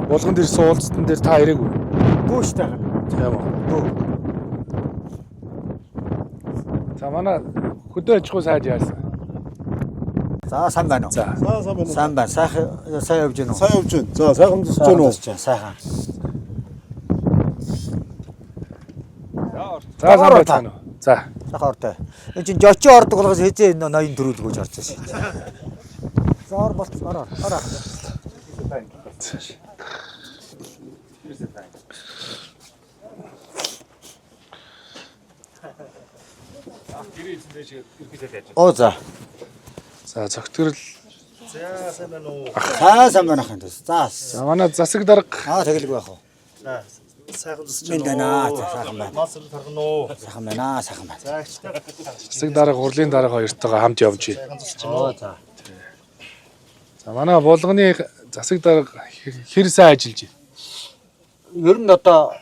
Булган дээр суулцсан дээр та ирээгүй. Гүүштэй. Тийм үү. За манай хөдөө аж ахуй сайд яасан. За сайн байна уу? За. Сайн байна. Сайн явж байна уу? Сайн явж байна. За сайхан зусж байна уу? Сайхан. За сайн байна уу? За. Сайхан ортой. Энд чинь жочи ордог болгоос хэзээ энэ ноён төрүүлгөөж орж байсан. За ор болт ороо. Оо за. За цогтгөрл. За сайн байна уу? Сайн байна хань. За. За манай засаг дарга. Тэгэлгүй яах вэ? За сайхан зусж Минь байна. байна. Сайхан байна. Мас тархан уу? Сайхан байна. Сайхан байна. За ихтэй. Засаг дарга, хурлын дарга хоёртойгоо хамт явж байна. Сайхан зусж Оо байна. за. За манай булганы засаг дарга хэр сайн ажиллаж байна. Ер нь одоо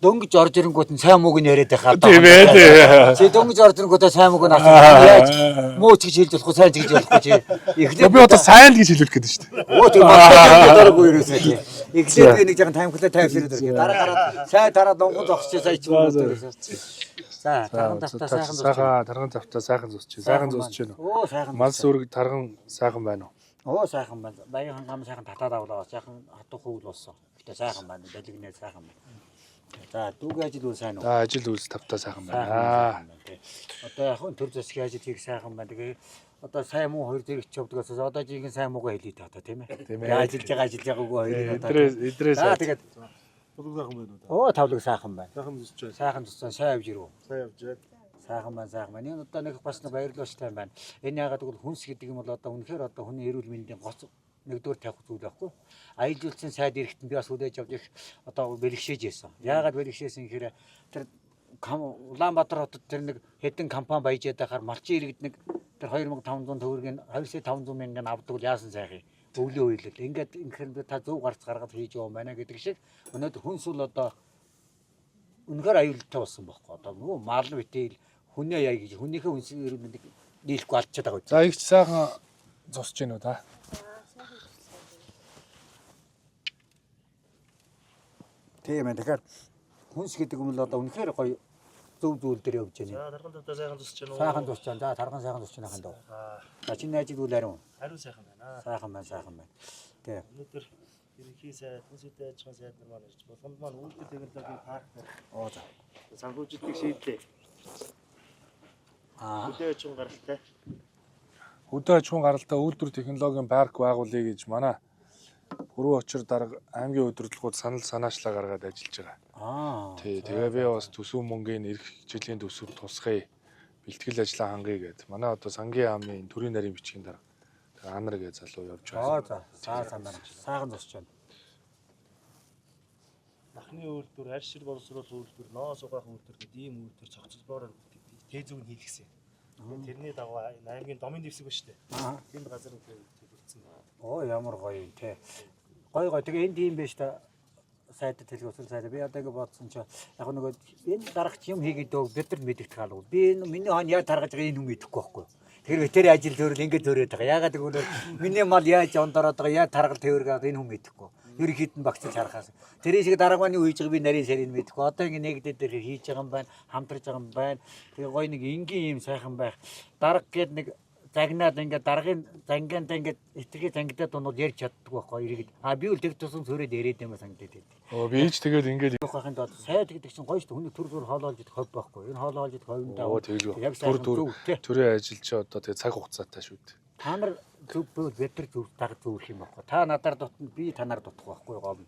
дөнгөж орж ирэнгүүт нь сайн мууг нь яриад байхаа. Тийм ээ. Чи дөнгөж орж ирэнгүүт сайн мууг нь асууж яаж муу ч гэж хэлж болохгүй, сайн ч гэж болохгүй чи. Эхлээд Би одоо сайн л гэж хэлүүлэх гээд шүү дээ. Оо тийм дараагүй ерөөсөө тийм. Эхлээд би нэг жаахан таймхлаа тайвшираад ирэх. Дараа сайн дараа донгон зогсчих сая ч юм уу ерөөсөө. За тарган тавтаа сайхан зусч. Тарган тавтаа сайхан зусч. Сайхан зусч байна уу? Оо сайхан. Манс үрг тарган сайхан байна уу? Оо сайхан байна. Баян гам сайхан татаад авлаа. Сайхан хатуу хөвөл болсон. Гэтэ сайхан байна. Далигнээ сайхан байна. За дүүгээ ажил үл сайн уу? За ажил үйлс тавтаа сайхан байна. Одоо яг төр засгийн ажил хийх сайхан байна. Тэгээ одоо сайн муу хоёр зэрэгч явдгаас одоо жинхэнэ сайн муугаа хэлээд та тийм ээ. Ажиллаж байгаагүй хоёрыг одоо. Идрээс. За тэгээд Булган сайхан байна уу? оо тавлаг сайхан байна. Сайхан зусж байна. Сайхан туссан сайн явж ирв. Сайн явж байна. Сайхан байна. Энэ одоо нэг бас баярлалаач тайм байна. Энэ ягаад гэвэл хүнс гэдэг юм бол одоо үнэхээр одоо хүний эрүүл мэндийн гоц нэгдүгээр тавих зүйл байхгүй. Аялал жуулчлалын сайд эрэхтэн би бас хүлээж авч их одоо бэлгшээж байсан. Яагаад бэлгшээсэн гэхээр тэр Улаанбаатар хотод тэр нэг хэдэн компани баяжаад байхаар малчин иргэд нэг тэр 2500 төгрөгийн 2,500 мянган авдаг яасан сайхан өвлөө үйлэл. Ингээд ингэхээр та зөв гарц гаргаад хийж яваа байна гэдэг шиг өнөөдөр хүнс бол одоо үнэхээр аюултай болсон байхгүй. Одоо нөгөө мал битэл хүнээ яа гэж хүнийхээ хүнсийн эрүүл мэндийг дийлэхгүй алдчихад байгаа. За их сайхан зусч гинөө та. Тийм ээ. Тэгэхээр хүнс гэдэг юм л одоо үнэхээр гоё зөв зүйл дээр явж байна. За тархан тавтаа сайхан зусж байна уу? Сайхан зусч байна. За тархан сайхан зусч байна хандаа. За чиний ажил үйл харин. Хариу сайхан байна. Сайхан байна. Тийм. Өнөөдөр ерөнхий сайд, хүнсэтэй аж ахуйн сайд нар маань ирж булганд маань үйлдвэр технологийн парк дээр Оо за. санхүүжилтийг шийдлээ. Хөдөө аж ахуйн гаралтай. Хөдөө аж ахуйн гаралтай үйлдвэр технологийн парк байгуулъя гэж манай Пүрэв очир дарга аймгийн удирдлагууд санаачлаа гаргаад ажиллаж байгаа. Тэгээ би бас төсөв мөнгөний эх жилийн төсөв тусгая. Бэлтгэл ажлаа хангая гэд. Манай одоо сангийн яамны төрийн нарийн бичгийн дарга Анар гэж залуу явж байгаа. За санаа. Сайхан зусч байна. Махны үйлдвэр, арь шир боловсруулах үйлдвэр, ноос угаах үйлдвэр гэдэг ийм үйлдвэр цогцлбоор тээзүүг нь хийлгэсэн. Тэрний дагуу аймгийн домын дэвсэг ба штэ. Тэнд газар төлөвлөсөн. Оо ямар гоё юм те. Гоё. Тэгээ энд юм биш та сайдад хэлгүүсэл сайдаа би одоо ингэ бодсон чи яг нөгөө энэ дарагч юм хийгээд бид нар мэддэг хаалгүй. Би энэ миний хон яа таргаж байгаа энэ хүн мэдэхгүй байхгүй. Тэр ветер ажил төрөл ингэ төрөөд байгаа. Ягаад гэвэл миний мал яаж ондороод байгаа, яаж таргал тэргээд энэ хүн мэдэхгүй. Ерөнхийд нь багцлж харахаас. Тэр шиг дарааганы үйж байгаа би нарийн сарийг мэдэхгүй. Одоо ингэ нэгдээд тэр хийж байгаа юм байна, хамтарч байгаа юм байна. Тэгээ гоё нэг энгийн юм сайхан байх. Дарга гээд нэг загнаад ингээд даргын зангианд ингээд итгэж зангидаад дунд ярьж чаддаг байхгүй иргэд. Би үл тэг тусан цөрөөд яриад юм санагдаад байд. Би ч тэгээд ингээд явахын тулд сайд гэдэг чинь гоё шүү дээ. Хүний төр хоолоолж идэх хов байхгүй. Энэ хоолоолж идэх ховиндаа. Яг төрийн ажил чи одоо тэгээ цаг хугацаатай шүү дээ. Та нар зөв ветер зөв таг зөвөх юм байхгүй. Та надаар дутна би танаар дутах байхгүй гоо.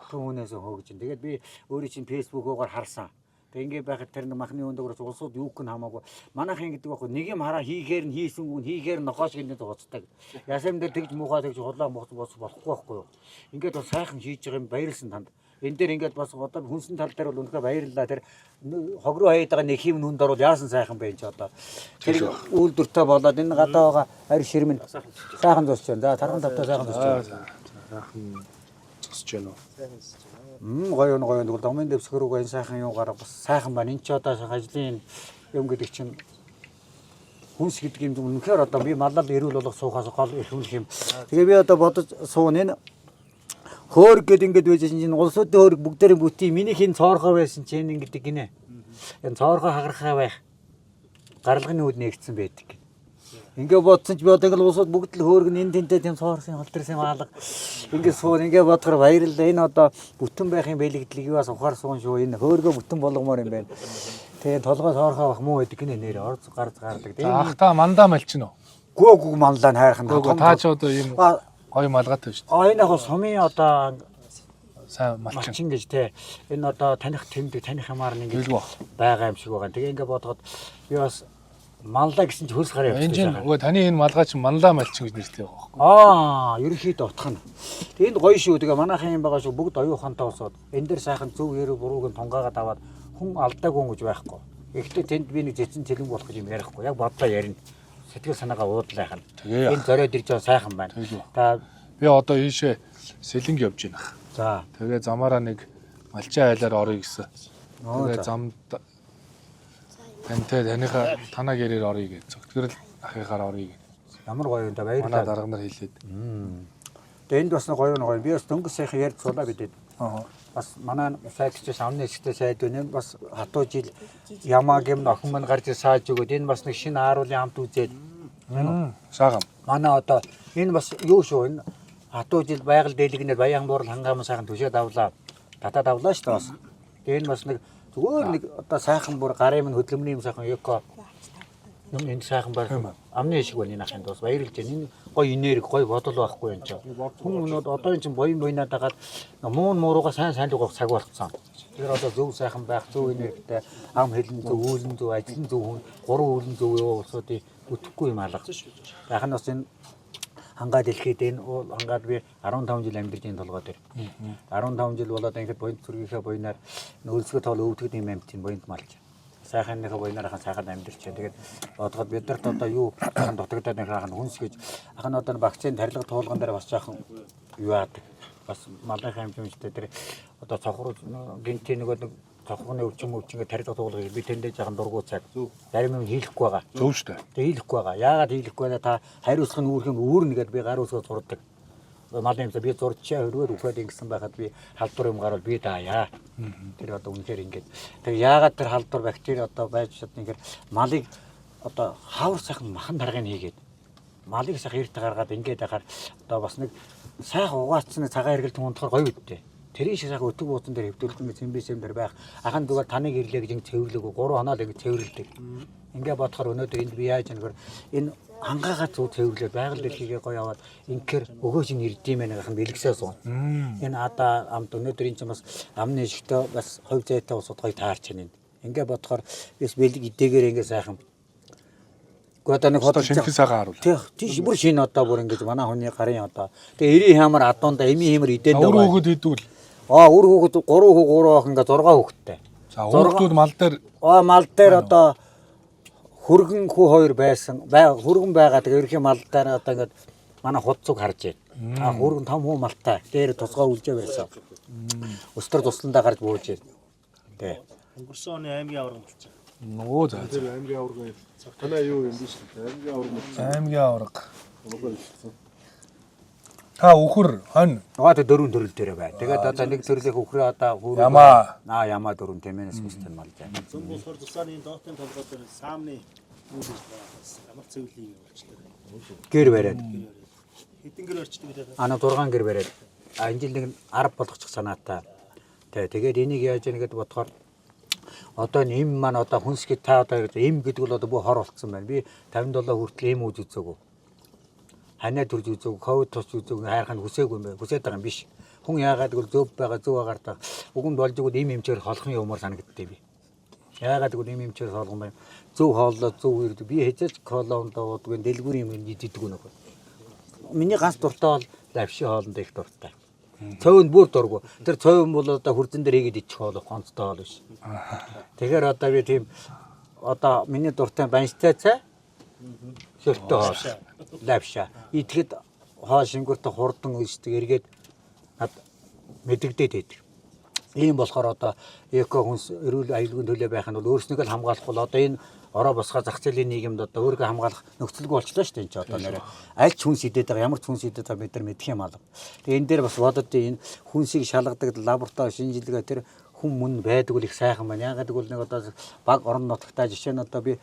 Түүнээс хөөгж. Тэгээд би өөрөө чинь фэйсбүүкээр харсан. Тэг ингээ байхад тэр махны өндөгөөс улсууд юу гэн хамаагүй. Манайхын гэдэг байхгүй. Нэг юм хараа хийхээр нь хийсэнгүү хийхээр нь нохоош гэдэг хуцдаг. Ясам дээр тэгж муухай тэгж хоолоо болохгүй байхгүй юу. Ингээд бас сайхан хийж байгаа юм баярлсан танд. Энэ дээр ингээд бас одоо хүнсэн тал дээр бол үнэхээр баярлалаа. Тэр хог руу хаяад байгаа нэг юм нүнд орвол яасан сайхан байж одоо. Тэр үйлдвэртэй болоод энэ гадаа байгаа арь ширмэн сайхан зусч байна. За тархан тавтаа сайхан зусч байна. Сайхан зусч байна уу? Гоё тэгвэл домын дэвсгэрүүг энэ сайхан юу гараа бас сайхан байна. Энд ч одоо ажлын юм гэдэг чинь хүнс гэдэг юм үнэхээр одоо би маллал эрүүл болох суухаас гол эрхэмлэх юм. Тэгээ би одоо бодож суун энэ хөөрг гэдэг ингээд байж чинь улсуудын хөөрг бүгдээрээ бүтий миний хин цоорхоо байсан чинь ингээд гинэ. Энэ цоорхоо хагарахаа байх. Гаралгын үүд нэгдсэн байдаг. Ингээ бодсон ч би одоо ингээл улсууд бүгд л хөөрг энэ тэнтэй тийм цоорсын холтрсын маалга ингээ суун ингээ бодохоор баярлалаа. Энэ одоо бүтэн байхын бэлэгдлийг юу бас ухаар суун шүү. Энэ хөөргөө бүтэн болгомоор юм байна. Тэгээ толгой цоорхоо бах муу байдаг гинэ нэр орц гард гардаг. Ах та мандаа малчин уу? Гөө манлаа нь хайрхан. Та ч одоо ийм гоё малгайтай шүү дээ. Энэ яг сумын одоо Сайн малчин. малчин гэж те. Энэ одоо таних тэмдэг таних хамаар нэг Билгүй. байгаа юм шиг байгаа. Тэгээ ингээ бодоход би бас манлаа гэсэн чи хөрс гараа Энэ явчихсан. чинь үгүй таны энэ малгай чинь манлаа малчин гэж нэртэй байгаа. Ерөнхийдөө утх нь. Тэнд гоё шүү. Тэгээ манайхан юм байгаа шүү. Бүгд оюухантай усаад энэ дээр сайхан зөв яруу бурууг нь тунгаагаад аваад хүн алдаагүй гэж байхгүй. Гэхдээ тэнд би нэг зэцэн цэлэн болох гэж юм ярихгүй. Яг бодлоо ярина. Сэтгэл санаагаа уудлах нь. Тэгээ. Энэ зориод ирж байгаа сайхан байна. Та Би одоо ийшээ сэлэнг явж байна. за Тэгээ замаараа нэг малчин айлаар орё гэсэн. Тэгээ замд таныхаа танаа гэрээр орё гэж. Зөвхөн ахыгаар орё гэж. ямар гоё юм да Манай баярлалаа. дарга нар хэлээд. Тэгээ энд бас гоё гоё. Би бас дөнгөж сайхан ярьж суулаа бидэд. Аа. Бас манай сайдч самны эстэй сайд үнэ бас хатуу жил ямаг юм охин мань гарч сааж өгöd энэ бас нэг шинэ ааруулын хамт үзээд Саагам. манай одоо энэ бас юу шүү энэ хатуу жил байгаль дэлгэнээр баян дуурал хангаамын сайхан түшээд авлаа татаад авлаа шүү дээ бас. Тэгээ энэ бас нэг зүгээр нэг одоо сайхан бүр гарын минь хөдөлмөрийн юм сайхан эко юм энэ сайхан байх амны шиг байна энэ ахын бас баярлж байна. Энэ гоё энерги гоё бодол байхгүй юм чи. Хүн өнөөд одоо энэ чинь боён буйнаад хагаад муун муурууга сайн лугах цаг болцсон. Тэр одоо зөв сайхан байх зөв энергитэй ам хэлэн зөв үүлэн зөв ажлын зөв хүн гурван үүлэн зөв яваа улсуудыг бүтэхгүй юм алга. Яхан бас энэ хангаа дэлхийд энэ хангаад би 15 жил амьдарч энэ толгой дээр. 15 жил болоод ингээд боён зүргийнхээ боёнаар нөлсгөө тоол өвдгөд юм амт чинь боёнд малж. Сайханныхаа боёнаараа сайхан амьдарч байна. Тэгээд бодоход бидэрт одоо юу сайхан дутагдаад нэг хаан хүнс гэж ахын одоо вакцины тарилга туулган дээр бас жаахан юу яадаг. Бас малынхаа хэмжээтэй тэр одоо цохруу гинти нөгөө нэг цохрууны өвчин тарилга туулгыг би тэндээ жаахан дургуй цаг. Зарим юм хийхгүй байгаа. Зөв шүү дээ. Тэг хийхгүй байгаа. Яагаад хийхгүй вэ? Та хариуцлах нь үүрхэн үүрнэгээд би гар усгоо зурдаг. Малын юмсаа би зурчаа хөрвөр үхээд ингэсэн байхад би халдвар юм гарвал би даая. Тэр одоо үнэхээр ингэж. Тэг яагаад тэр халдвар бактери одоо байж чадна ингээд малыг одоо хавар сайхан махан даргыг хийгээд малыг сайхан эрт гаргаад ингээд яхаар одоо бас нэг сайхан угаацсан цагаан хэргэлт унтахаар гоё үттэй. Тэрийн шиг сайхан өтөг бууцан дээр хөвдөлт ингэ цэмбэсэм дээр байх. Ахын зүгээр таныг ирлээ гэж ингэ цэвэрлээгүү 3 хоноод ингэ цэвэрлдэг. Ингээ бодохоор өнөөдөр энд би яаж яангаар энэ хангаагаа зөв цэвэрлээд байгаль дэлхийгээ гоё аваад инхээр өгөөж ин ирдэм байх ахын бэлгсээ суун. Энэ одоо амт өнөөдөр энэ ч бас амны шигтэй бас хувь зайтай усууд гоё таарч байна. Ингээ бодохоор бис бэлэг идэгээр ингээ сайхан. Гоо нэг Одоо шинэхэн сагаа харуул. Тийш бүр шинэ одоо бүр ингээ манай хүний гарын одоо. Тэгээ 90 хямар адуунда эми хэмэр идээд Өөр хөөгд хэдүүл. Үр хүүхэд 3 ах ингээ 6 хүүхэдтэй. За өөртүүд мал дээр Мал дээр одоо хөргөн хүү хоёр байсан. Хөргөн байгаа. Тэгээ ерхий мал дээр одоо ингээд манай худцуг харж байна. Хөргөн том хүү малтай. Дээр тусгай үлжээ байсан. Өстөр тусландаа гарч бууж байна. Тэ. Өнгөрсөн оны аймгийн авраг болчих. нөгөө за. Тэр аймгийн авраг танаа юу юм биш үү? Аймгийн авраг. Аймгийн авраг. Та өхөр хонь. Одоо 4 төрөл дээр бай. Тэгээд одоо нэг төрлөх өхрөө одоо хөргөн Ямаа. Ямаа 4 тэмээс бүстэн мал зай. Зөв болохоор тусааны доотын толгой дээр саамны үйл ямар цэвэрлийг явуулчихлаа. Гэр бариад. Хэдэн гэр орчдөг вэ? Ана 6 гэр бариад. Энэ жил нэг 10 болгочих санаатай. Тэгээд энийг яаж яах гээд бодохоор одоо энэ им маань одоо хүнсгэд та одоо им гэдэг бол одоо бүх хор болцсон байна. Би 57 хүртэл им үз үзээгүү. Ханаа төрж үзээгүү, ковид тус үзээгүү, хайрхан хүсээгүй юм байна. Хүсээд байгаа юм биш. Хүн яагаад гэвэл зөв байгаа зөв агаар та. Уган болж игэл им имчээр холхон юмар санагддээ би. Яагаад гэвэл им имчээр холгон байна. Зөв хооллоо зөв ирдэг. Би хэзээ ч колонд дуудгүй дэлгүүр юм иддэг өнөг. Миний ганц дуртай бол лавши хоолнд их дуртай. Цовд бүр дургу. Тэр цовн бол одоо хүрдэн дээр хийгээд ичих хоол гонцтой хоол биш. Тэгэхээр одоо би тийм одоо миний дуртай банштай цай шөлтөө хоол. Лавша. Итгэд хоол шингүүртэ хурдан ийшдэг эргээд над мэдэгдээд байдаг. Ийм болохоор одоо эко хүнс эрүүл аюулгүй төлөө байх нь бол өөрснийгөө хамгаалахгүй л одоо энэ ороо босгоо зах зээлийн нийгэмд одоо өөрийгөө хамгаалах нөхцөлгүй болчихлоо шүү дээ энэ ч одоо нэрэ аль ч хүн сэдэд байгаа ямар ч хүн сэдэд байгаа бид нар мэдэх юм алга. Тэгээ энэ дээр бас бодод энэ хүнсийг шалгадаг лаборатори шинжилгээ тэр хүн мөн байдаг үл их сайхан байна. Ягаад гэвэл нэг одоо баг орон нутагтаа жишээ нь одоо би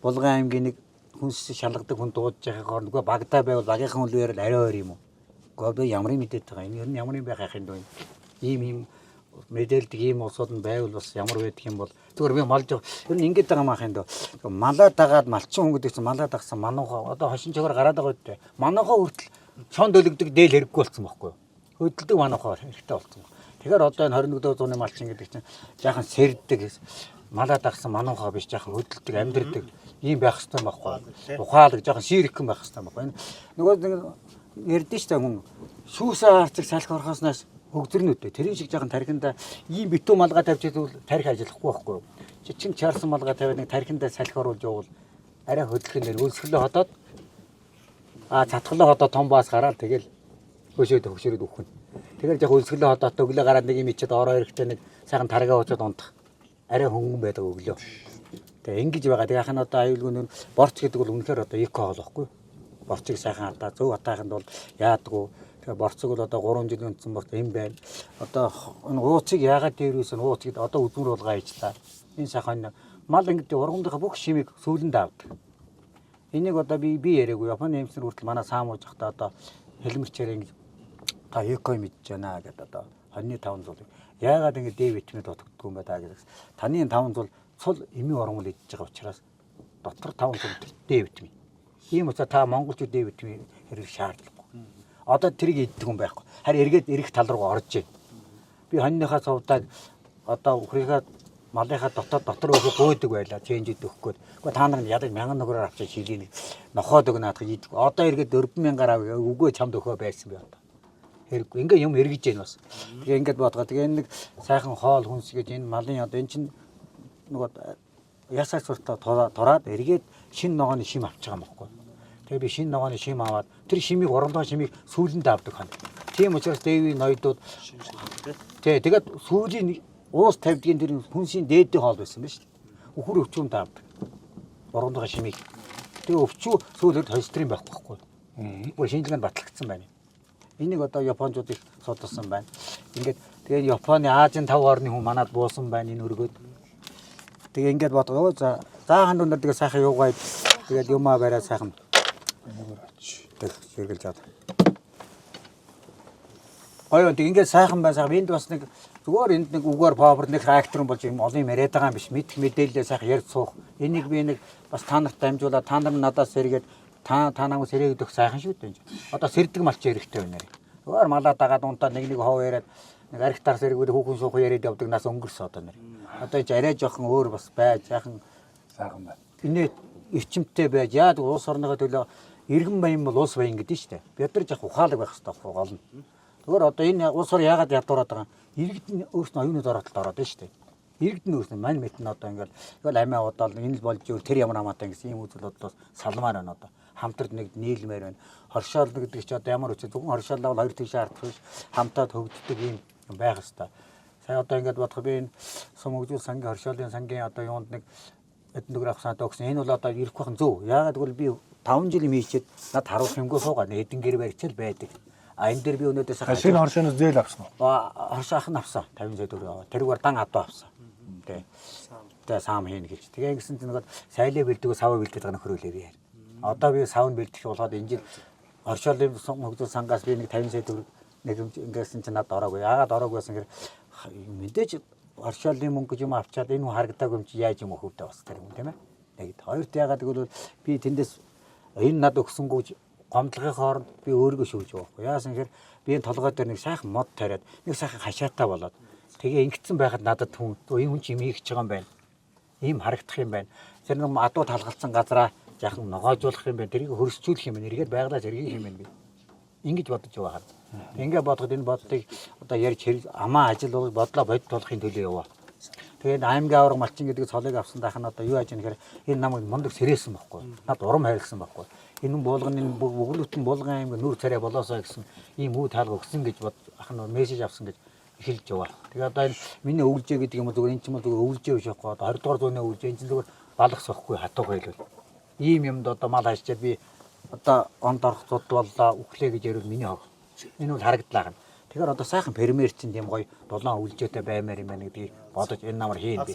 Булган аймгийн нэг хүнс шалгадаг хүн дуудаж байхаар нөгөө багтаа байвал багийнхан үлээр л арай өөр юм уу? Гэхдээ ямар юм мэдээд байгаа юм. Ер нь ямар юм байх юм бэ? Ийм мэдээлдэг ийм улсууд нь байвал бас ямар байдаг юм бол зүгээр би малж ер нь ингэж байгаа маах юм дөө. Малаа дагаад малчин хүн гэдэг чинь малаа дагсан манууха одоо хошин чигээр гараад байгаа үү? Манууха хүртэл шон дөлөгдөг дээл хэрэггүй болсон байхгүй юу? Хөдөлдөг манууха хэрэгтэй болсон. Тэгэхээр одоо энэ 21-р зууны малчин гэдэг чинь жаахан сэрддэг малаа дагсан манууха биш жаахан хөдөлдөг амьдрдаг ийм байх хэрэгтэй байхгүй юу? Ухаалаг жаахан ширхгэн байх хэрэгтэй байхгүй юу? Нөгөө ярдэн штэ хүн шүүсээ харцаг салхи орхосноос хөгзөрнөдөө тэрийн шиг жаахан тархинда ийм битүү малгай тавьж ивэл тархи ажиллахгүй байхгүй юу? Жичин чаарсан малгай тавиад нэг тархинда салхи оруулж явал арай хөдлөх нэр өлсгөлөө ходоод цатгалаа ходоод том баас гараад тэгэл хөшөөд өгөх. Тэгэл яг өлсгөлөө ходоод өглөө гараад нэг юм ичээд ороо эрэхтэй нэг сайхан таргаа уучаад унтах. Арай хөнгөн байдаг өглөө. Тэгээ ингэж байгаа. Тэгээ хахын одоо аюулгүй нөр борц гэдэг бол үнэхээр одоо эко хоол байхгүй юу? Борцыг сайхан хатаа зөв хатаахынд бол яадгүй. Тэгээ борцог бол одоо 3 жилийн үнсэн борц юм байна. Одоо энэ ууцыг яагаад дээрүүсэн ууцыг одоо үзмэр болгоо ижлаа. Энэ сайхан мал ингэж ургамдынхаа бүх шимийг сүүлэнд авдаг. Энийг одоо би яриаггүй. Японы эмчнэр хүртэл манай саамууж захта одоо хэлмэрчээр ингэж та эко мэдж байна гэдэг одоо хоньны 5 зул. Яагаад ингэ Д витамин дутагддаг юм бэ та гэж. Таны 5 зул цул эмийн ургамал идж байгаа учраас дотор 5 зул Д витамин. Ийм учраас та монголчууд Д витамин хэрэг шаардлагагүй. Одоо тэрийг иддэг юм байхгүй. Харин эргээд эрэх тал руу орж ийн. Би хоньныхаа цувдаг одоо өхрийнхаа малынхаа дотор өөхө гойдөг байлаа. Ченжид өгөхгүй. Гэхдээ та нар ядаж 1000 ногроор авчиж шилийг нохоод өгнө надад идэх. Одоо эргээд 4000-аар авъя. Үгүй чамд өгөө байсан би одоо. Хэрэггүй. Ингээ юм эргэж гин бас. Тэгээ ингээд бодгоо. Тэгээ нэг сайхан хоол хүнс гэж энэ малын одоо эн чинь нөгөө ясаа суртаа тураад эргээд шин ногооны шим авч байгаа юм байхгүй. Тэгээ би шин ногооны шим аваад тэр шимийг уралдаан шимийг сүүлэнд авдаг хан. Тийм учраас дэвийн ноёдууд тэгээд сүүлийн уус тавьдгийн тэр хүнсийн дээдийн хоол байсан ба шүү дээ. Үхэр өвчүүнд авдаг. Уралдаан шимийг. Тэгээ өвчүү сүүлд холестерин байхгүй. Бүр шинжилгээнд батлагдсан байна. Энийг одоо японочдод их судалсан байна. Ингээд тэгээ Японы Азийн 5 орны хүн манад буусан байна энэ өргөд. Тэгээ ингээд бодгоо за заахан өндөр тэгээ сайхан юугаа тэгээд юмаа бариад сайхан зэрэгэлж чад. Аяа тэг ингээд сайхан бай сайхан энд бас нэг зүгээр энд нэг үгээр павер нэг реактор болж юм олон юм яриад байгаа юм биш. Мэдх мэдээлэлээ сайхан ярьж суух. Энийг би нэг бас та нарт дамжуулаад та нар надаас сэргээд та намайг сэрээд өгөх сайхан шүү дээ. Одоо сэрдэг малч хэрэгтэй байна. Зүгээр малаа дагаад унтаад нэг хов яриад нэг архитар сэргүүл хүүхэн суух яриад явдаг нас өнгөрсөн одоо нэр. Одоо ч арай жоохон өөр бас байж сайхан байна. Энэ эрчимтэй байж яад улс орныхоо төлөө иргэн баян бол улс баян гэдэг нь шүү дээ. Бид нар жоох ухаалаг байх хэрэгтэй гол нь. Зүгээр одоо энэ улс ор яагаад ядуураад байгаа юм? Иргэд нь өөрснөө оюуны дороотолд ороод байна шүү дээ. Иргэд нь өөрснөө мань мэт нь одоо ингээл амиа удаал энэ л болж ивэл тэр ямар хамаатай гэсэн ийм үзэл бодлоос салмаар байна одоо. Хамтрад нэг нийлмээр байна. Хоршоол гэдэг чи одоо ямар үчи зөвхөн хоршоолоо бол хоёр тийш ардах биш. Хамтаад хөгждөг ийм байх хэрэгтэй. Сая одоо ингээд бодох би энэ сум хөгжүүл сангийн хоршоолын сангийн одоо юунд нэг эдэн дөрөв авах санаа өгсөн. Энэ бол одоо ирэх бахан зөв. Яагаад гэвэл би 5 жил мийчээд над харуулах юмгүй суугаад эдэн гэр барьчаал байдаг. А энэ дээр би өнөөдөр сайхан шинэ хоршооноос зээл авсан уу? Хоршоох нь авсан. 50 сая төгрөг аваа. Тэрүүгээр дан адуу авсан. Тэгээ саам хийн гэж. Тэгээ ингэсэн чинь нөгөө сайлаа бэлдэгөө саваа бэлдэж байгаа нөхрөөлөө би. Одоо би савн бэлдэх болоод энэ жил хоршоолын хөгжүүл сангаас би нэг 50 сая төгрөг нэг ингэсэн чинь надад ороогүй. Яагаад ороогүй байсан гэхээр мэдээж хоршоолын мөнгө гэж юм авчаад энэ хүн харагдаагүй юм чи яаж юм хөвдөө бас тэр юм тийм ээ. Нэг хоёрт яагаад гэвэл би тэндээс энэ над өгсөнгөө гомдлогын хооронд би өөрийгөө шүүж байгаа. Яасан гэхээр би энэ толгой дээр нэг сайхан мод тариад нэг сайхан хашаатай болоод тэгээ ингэсэн байхад надад хүн энэ хүн чи юм хийх гэж байгаа юм байна. Ийм харагдах юм байна. Тэр нэг адуу талгалцсан газараа жаахан ногоожуулах юм байна. Тэрийг хөрсчүүлэх юм байна. Эргээд байглаа зэргийг юм байна би. Ингэж бодож байгаа. Ингээ бодоход энэ бодлыг одоо ярьж амаа ажил бол бодлоо бодит болохын төлөө яваа. Тэгээд аймгийн авраг малчин гэдэг цолыг авсан дахин одоо юу яаж нэхэр энэ намайг мундаг сэрээсэн байхгүй. Над урам хайрлсан байхгүй. Энэ болгоны бүглүтэн Булган аймаг нүр царай болоосоо гэсэн ийм үе таалга өгсөн гэж бод ахын мессеж авсан гэж эхэлж яваа. Тэгээд одоо энэ миний өвлжээ гэдэг юм бол зүгээр энэ ч юм бол зүгээр өвлжээ биш байхгүй. Одоо 20 дугаар зууны өвлжээ энэ чинь зүгээр балах сохгүй хатууг хэлвэл. Ийм юмд одоо мал хайчаад би одоо онд орох зодволлоо үхлээ гэж ярил миний хог. Энэ бол харагдлаа. Тэгэхээр одоо сайхан фермер чинь тийм гоё дулаан үлжээтэй баймаар юм байна гэдгийг бодож энэ намар хийн би.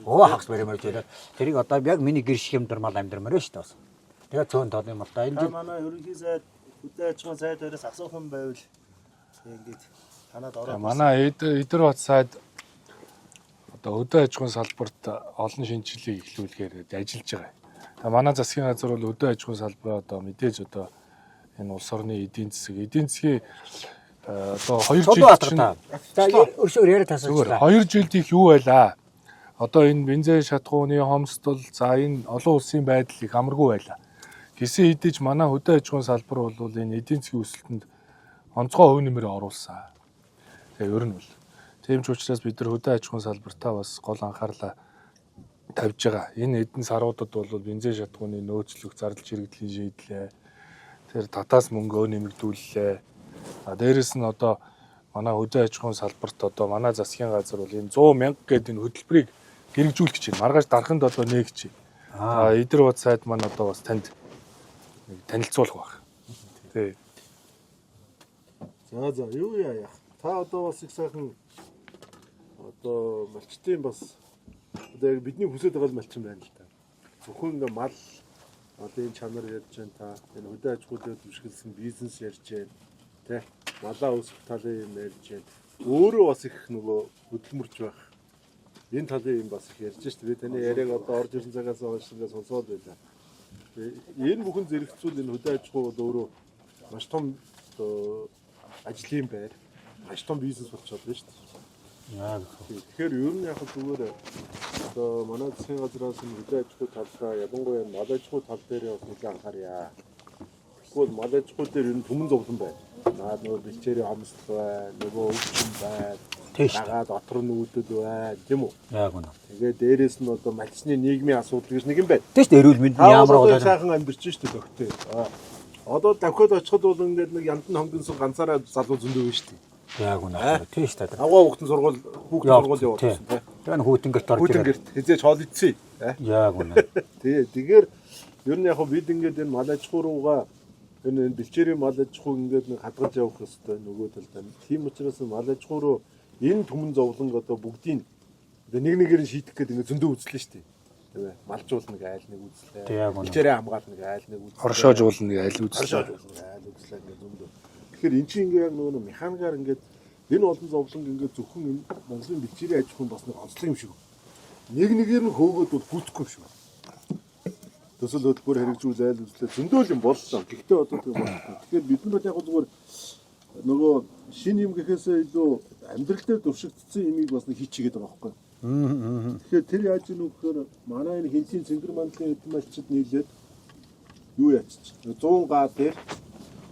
Хагас фермерж байлаа. Тэрийг одоо яг миний гэр шиг юмдар мал амьдрмаар байна шүү дээ. Тэгээ цөөн тод юм л да. Энэ манай ерөнхий сайд хөдөө аж ахуйн сайдаас асуух юм байвал ингээд танад ороод манай эдэр бат сайд одоо хөдөө аж ахуйн салбарт олон шинжилгээг эхлүүлгээр ажиллаж байгаа. Тэгээ манай засгийн газар бол хөдөө аж ахуйн салбараа одоо мэдээж одоо энэ улс орны эдийн засгийн одоо 2 жил чинь за өршөөр яриа тасалчлаа. 2 жилд их юу байлаа? Одоо энэ бензин шатгууны хомсдол за энэ олон улсын байдал их амаргүй байлаа. Гэсэн хэдиж манай хөдөө аж ахуйн салбар бол энэ эдийн засгийн өсөлтөнд онцгой хувь нэмэр оруулсан. Тэгээ ер нь бол тийм ч учраас бид нар хөдөө аж ахуйн салбартаа бас гол анхаарлаа тавьж байгаа. Энэ эдийн саруудад бол бензин шатгууны нөөцлөх зардал чирэгдлийн шийдлээ. Тэр татаас мөнгөө нэмэгдүүллээ. Дээрээс нь одоо манай хөдөө аж ахуйн салбарт одоо манай засгийн газар бол энэ 100 мянга гэдэг энэ хөтөлбөрийг хэрэгжүүлэх гэж байна. Маргааш дарханд одоо нээгч. Эдэр бат сайд маань одоо бас танд танилцуулах баг. Тий. За юу яах? Та одоо бас их сайхан одоо малчтын бас одоо яг бидний хүсэж байгаа малчин байна л да. Зөвхөн ингээ мал малын чанар ярьж байна та. Энэ хөдөө аж ахуйд төвшгэлсэн бизнес ярьж байна. Тэ малаа өсгөх талын юм ярьж байна. Өөрөө бас их нөгөө хөдөлмөрч байх. Энэ талын юм бас их ярьж шүү дээ. Таны яриаг одоо орж ирсэн цагаас хойш ингээ сонсоод байлаа. Энэ бүхэн зэрэгцүүл энэ хөдөө аж ахуй бол өөрөө маш том ажлын байр, маш том бизнес болчиход байна шүү дээ. Яг. Тэгэхээр ер нь яг зүгээр одоо манай засгийн газраас энэ хөдөө аж ахуй талдаа ялангуяа мал аж ахуй тал дээр бас нэлээд анхаарья. Тэгвэл мал аж ахуй дээр ер нь түмэн зовлон байна. Наад нөгөө бэлчээрийн хомсдол байна, нөгөө өвчин байна. Дагаад дотор нь үүдүүд байна, тийм үү? Яг үнэ. Тэгээ дээрээс нь одоо малчны нийгмийн асуудал гэж нэг юм байна. Тэст эрүүл мэнд ямар болоо сайхан амьдэрч шүү дээ дөхтэй. Одоо давхад очиход бол ингээд нэг яндан хонгонсоо ганцаараа залуу зөндөө байна шүү дээ. Яг үнэ. Тийм шүү дээ. Аваа хүүхдэн сургууль явуулсан тийм. Тэгээ хүүтэнгэрт орж ирээ. Хүүтэнгэрт хизээч хоол идсэн. Яг үнэ. Тэгэхээр ер нь яг бид ингээд энэ мал аж ахуй руугаа энэ бэлчээрийн мал аж ахуй ингээд нэг хадгалж явах хэрэгтэй нөгөө талдаа. Тийм учраас мал аж ахуй руу энэ түмэн зовлон одоо бүгдийг нэг нэгээр нь шийдэх гэдэг ингээд зөндөө үзлээ шүү дээ. Тийм ээ. Малжуулна нэг айл нэг үзлээ. Бэлчээрээ хамгаална нэг айл нэг үзлээ. Хоршоожуулна нэг айл үзлээ. Айл үзлээ ингээд зөндөө. Тэгэхээр эн чинь ингээд яг нөгөө механикаар ингээд энэ олон зовлон ингээд зөвхөн энэ Монголын бэлчээрийн аж ахуйн бас нэг онцлог юм шиг. Нэг нэгээр нь хөөгөөд бол гүйцэхгүй юм шиг. Төсөл хөтөлбөр хэрэгжүүл айл үзлээ зөндөө юм боллоо. Гэхдээ одоо тийм байна. Тэгэхээр бид нар яг зүгээр нөгөө шинэ юм гэхээсээ илүү амьдрал дээр дуршигдсан юмыг бас нэг хийчихгээд байгаа байхгүй. Тэгэхээр тэр яаж ийм вэ гэхээр манай энэ хинцийн цэнгэр мандлын эдэн малчид нийлээд юу яачих. 100 га дээр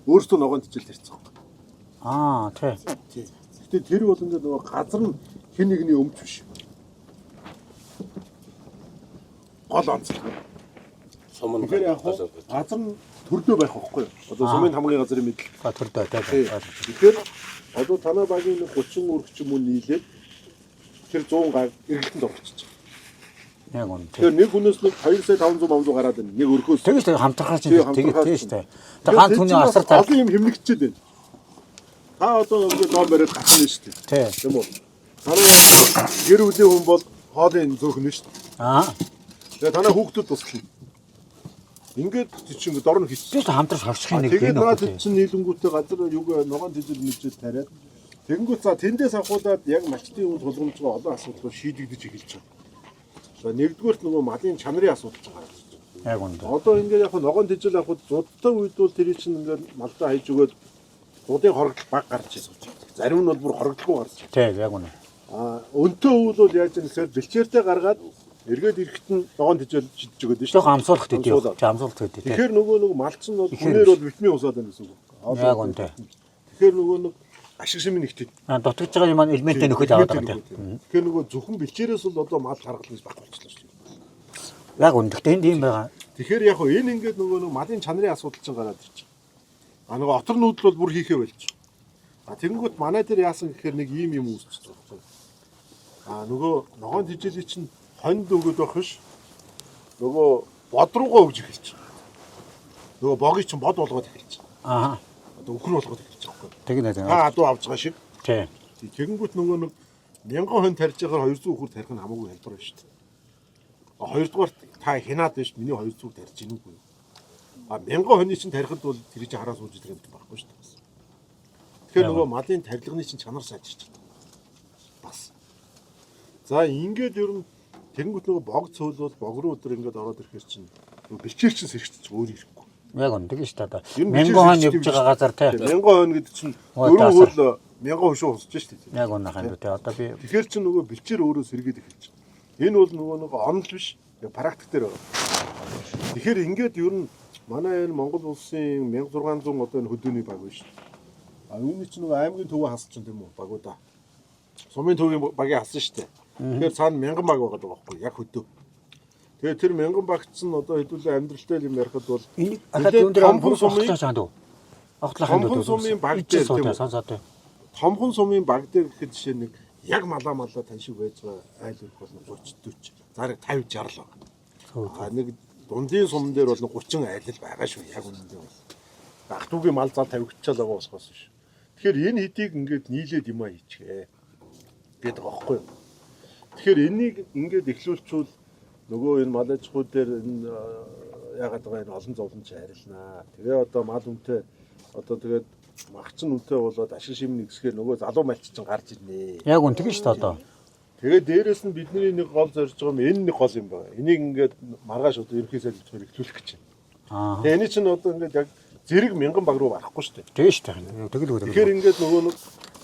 өөрсдөө ногоон тижэл тарьсан байхгүй. Тий. Гэтэ тэр бол ингээд нөгөө газар нь хэн нэгний өмч биш. Гол онцлог. Тэгэхээр яг газар нь төрдөө байх байхгүй юу? Одоо сумын хамгийн газрын мэдл. Төрдөө тий. Тэгэхээр одоо танай багийн 30 өргөч юм уу нийлээд тэр 100 га эргэлтэнд орчихчих. Яг үнэ. Тэгэхээр нэг хүнээс нэг 2 сая 500 гараад байна. Нэг өрхөөс. Тэгэж хамтрахаа чинь тэгээд тий шүү дээ. Тэгээ ганц хүний асар тал олон юм хэмнэгчээд байна. Та одоо ингээд доор бариад гацсан шүү дээ. тий. Тийм үү? Танай гэр бүлийн хүн бол хоолын зөөхнө шүү дээ. Тэгээ танай хүүхдүүд туслана. Ингээд чинь дор нь хийчих. Бид хамтрах хорчхын нэг тэгээд наад чинь нийлэнгүүтээ газар юуг ногоон тижил мэдээд тариад тэгэнгүүт за тэндээс авахудаад яг малчтын үн тулгамжгүй олон асуудал шийдэгдэж эхэлж байгаа. За нэгдүгээрт нөгөө малын чанарын асуудал гараад ирж байна. Яг үнэ. Одоо ингээд яг ногоон тижил авахд зудтай үед бол тэр чинь ингээд малдаа хайж өгөөд зуудын хорогдол баг гарч ирсэн. Зарим нь бол бүр хорогдолгүй гарч ирсэн. Тий, яг үнэ. Өнтөө үйл бол яаж нэсээр бэлчээртэй гаргаад эргээд ирэхэд нь ногоон тижэл шидэж өгöd нь шүү. Жоохон амсуулах гэдэг юм. Амсуулах гэдэг. Тэгэхээр нөгөө малчин бол хүнээр бол витамин усаад байна гэсэн үг. Яг үнэ. Тэгэхээр нөгөө нэг ашиг шимэн нэгтэй. Дутгаж байгаа юм элементээ нөхөд аваад байгаа тийм. Тэгэхээр нөгөө зөвхөн бэлчээрээс бол одоо мал гаргал гэж баг болчихлоо шүү. Яг үнэ. Гэхдээ энд юм байгаа. Тэгэхээр яг хөө энэ ингээд нөгөө нэг малын чанарын асуудал чинь гараад ирчих. Нөгөө отор нүүдэл бол бүр хийхээ болж. Тэгэнгүүт манай дээр яасан гэхээр нэг ийм юм үүсчихсэн байна. Нөгөө ногоон тижээлийн чинь хонд өгöd байх биш. нөгөө бод руугаа өгж эхэлж байгаа. Нөгөө богийг чинь бод болгоод эхэлж байгаа. Аа. Одоо өхөр болгоод эхэлж байгаа байхгүй. Тэгнэ. Та адуу авж байгаа шиг. Тий. Тэгэнгүүт нөгөө нэг 1000 хон тарьж байгаа 200 өхөр тарих нь хамаагүй хэлбэр байна шүү дээ. Хоёрдугаар та хянаад биш миний 200 тарьж гинүү үгүй. 1000 хоны чинь тарихад бол тэр чинь хараа сууж идэх юм байхгүй шүү дээ. Тэгэхээр нөгөө малын тарилганы чинь чанар сайжирч байна. Бас. За ингээд ер нь тэгэнгүүт нөгөө бог цөөлөл бог руу өдөр ингээд ороод ирэхээр чинь нөгөө бэлчээр чинь сэрэгч өөр ирэхгүй. Яг үнэ тэгэж шүү дээ. Энэ 1000 хон явж байгаа газар тий. 1000 хон гэдэг чинь дөрөв хөл 1000 хошуу хусж шүү дээ. Яг үнэ хань тий. Одоо би Тэгэхээр чинь нөгөө бэлчээр өөрөө сэргээд эхэлж байна. Энэ бол нөгөө нэг онол биш. Практик дээр байна. Тэгэхээр ингээд ер нь манай энэ Монгол улсын 1600 одоо энэ хөдөөний баг байна шүү. Үүний чинь нөгөө аймгийн төвөө хасч юм тийм үү багуудаа. Сумын төвийн багийг хасан шүү дээ. Тэгэхээр цаана 1000 баг байгаа байхгүй яг хөдөө. Тэгээ тэр 1000 багт чинь одоо хэдүүлээ амьдралтай юм ярихад бол энэ ахад өндөр амбар сумын чанд уу? Ахтлахын Томхон сумын баг дээр тийм үү? Сонсоод. Томхон сумын баг дээр гэхэд жишээ нэг яг малаа тань шиг байж байгаа айл өрх бол 30 40 зараг 50 60 байгаа. Нэг дундын сум дээр бол 30 айлал байгаа шүү яг үнэндээ бол. Ахтуугийн мал зал тавигдчихал байгаа усгоос шүү. Тэгэхээр энэ хэдийг ингээд нийлээд юм а хийчихээ гэдэг байгаа байхгүй юу. Тэгэхээр энийг ингээд эхлүүлчихвэл нөгөө энэ мал аж ахуй дээр энэ яагаад байгаа энэ олон зовлонч харилнаа. Тэгээ одоо мал үнэтэй одоо тэгээд магчин үнэтэй болоод ашиг шим нэгсгээр нөгөө залуу малч чинь гарч ирнэ. Яг үн тэгэж шүү дээ одоо. Тэгээд дээрэс нь бидний нэг гол зорж байгаа юм энэ нэг гол юм байна. Энийг ингээд маргааш одоо ерөнхий сайдчаар эхлүүлэх гэж байна. Тэгээ энэ чинь одоо ингээд яг зэрэг 1000 баг руу барахгүй шүү дээ. Тэгэж шүү дээ. Тэгэл. Тэгэхээр ингээд нөгөө нэг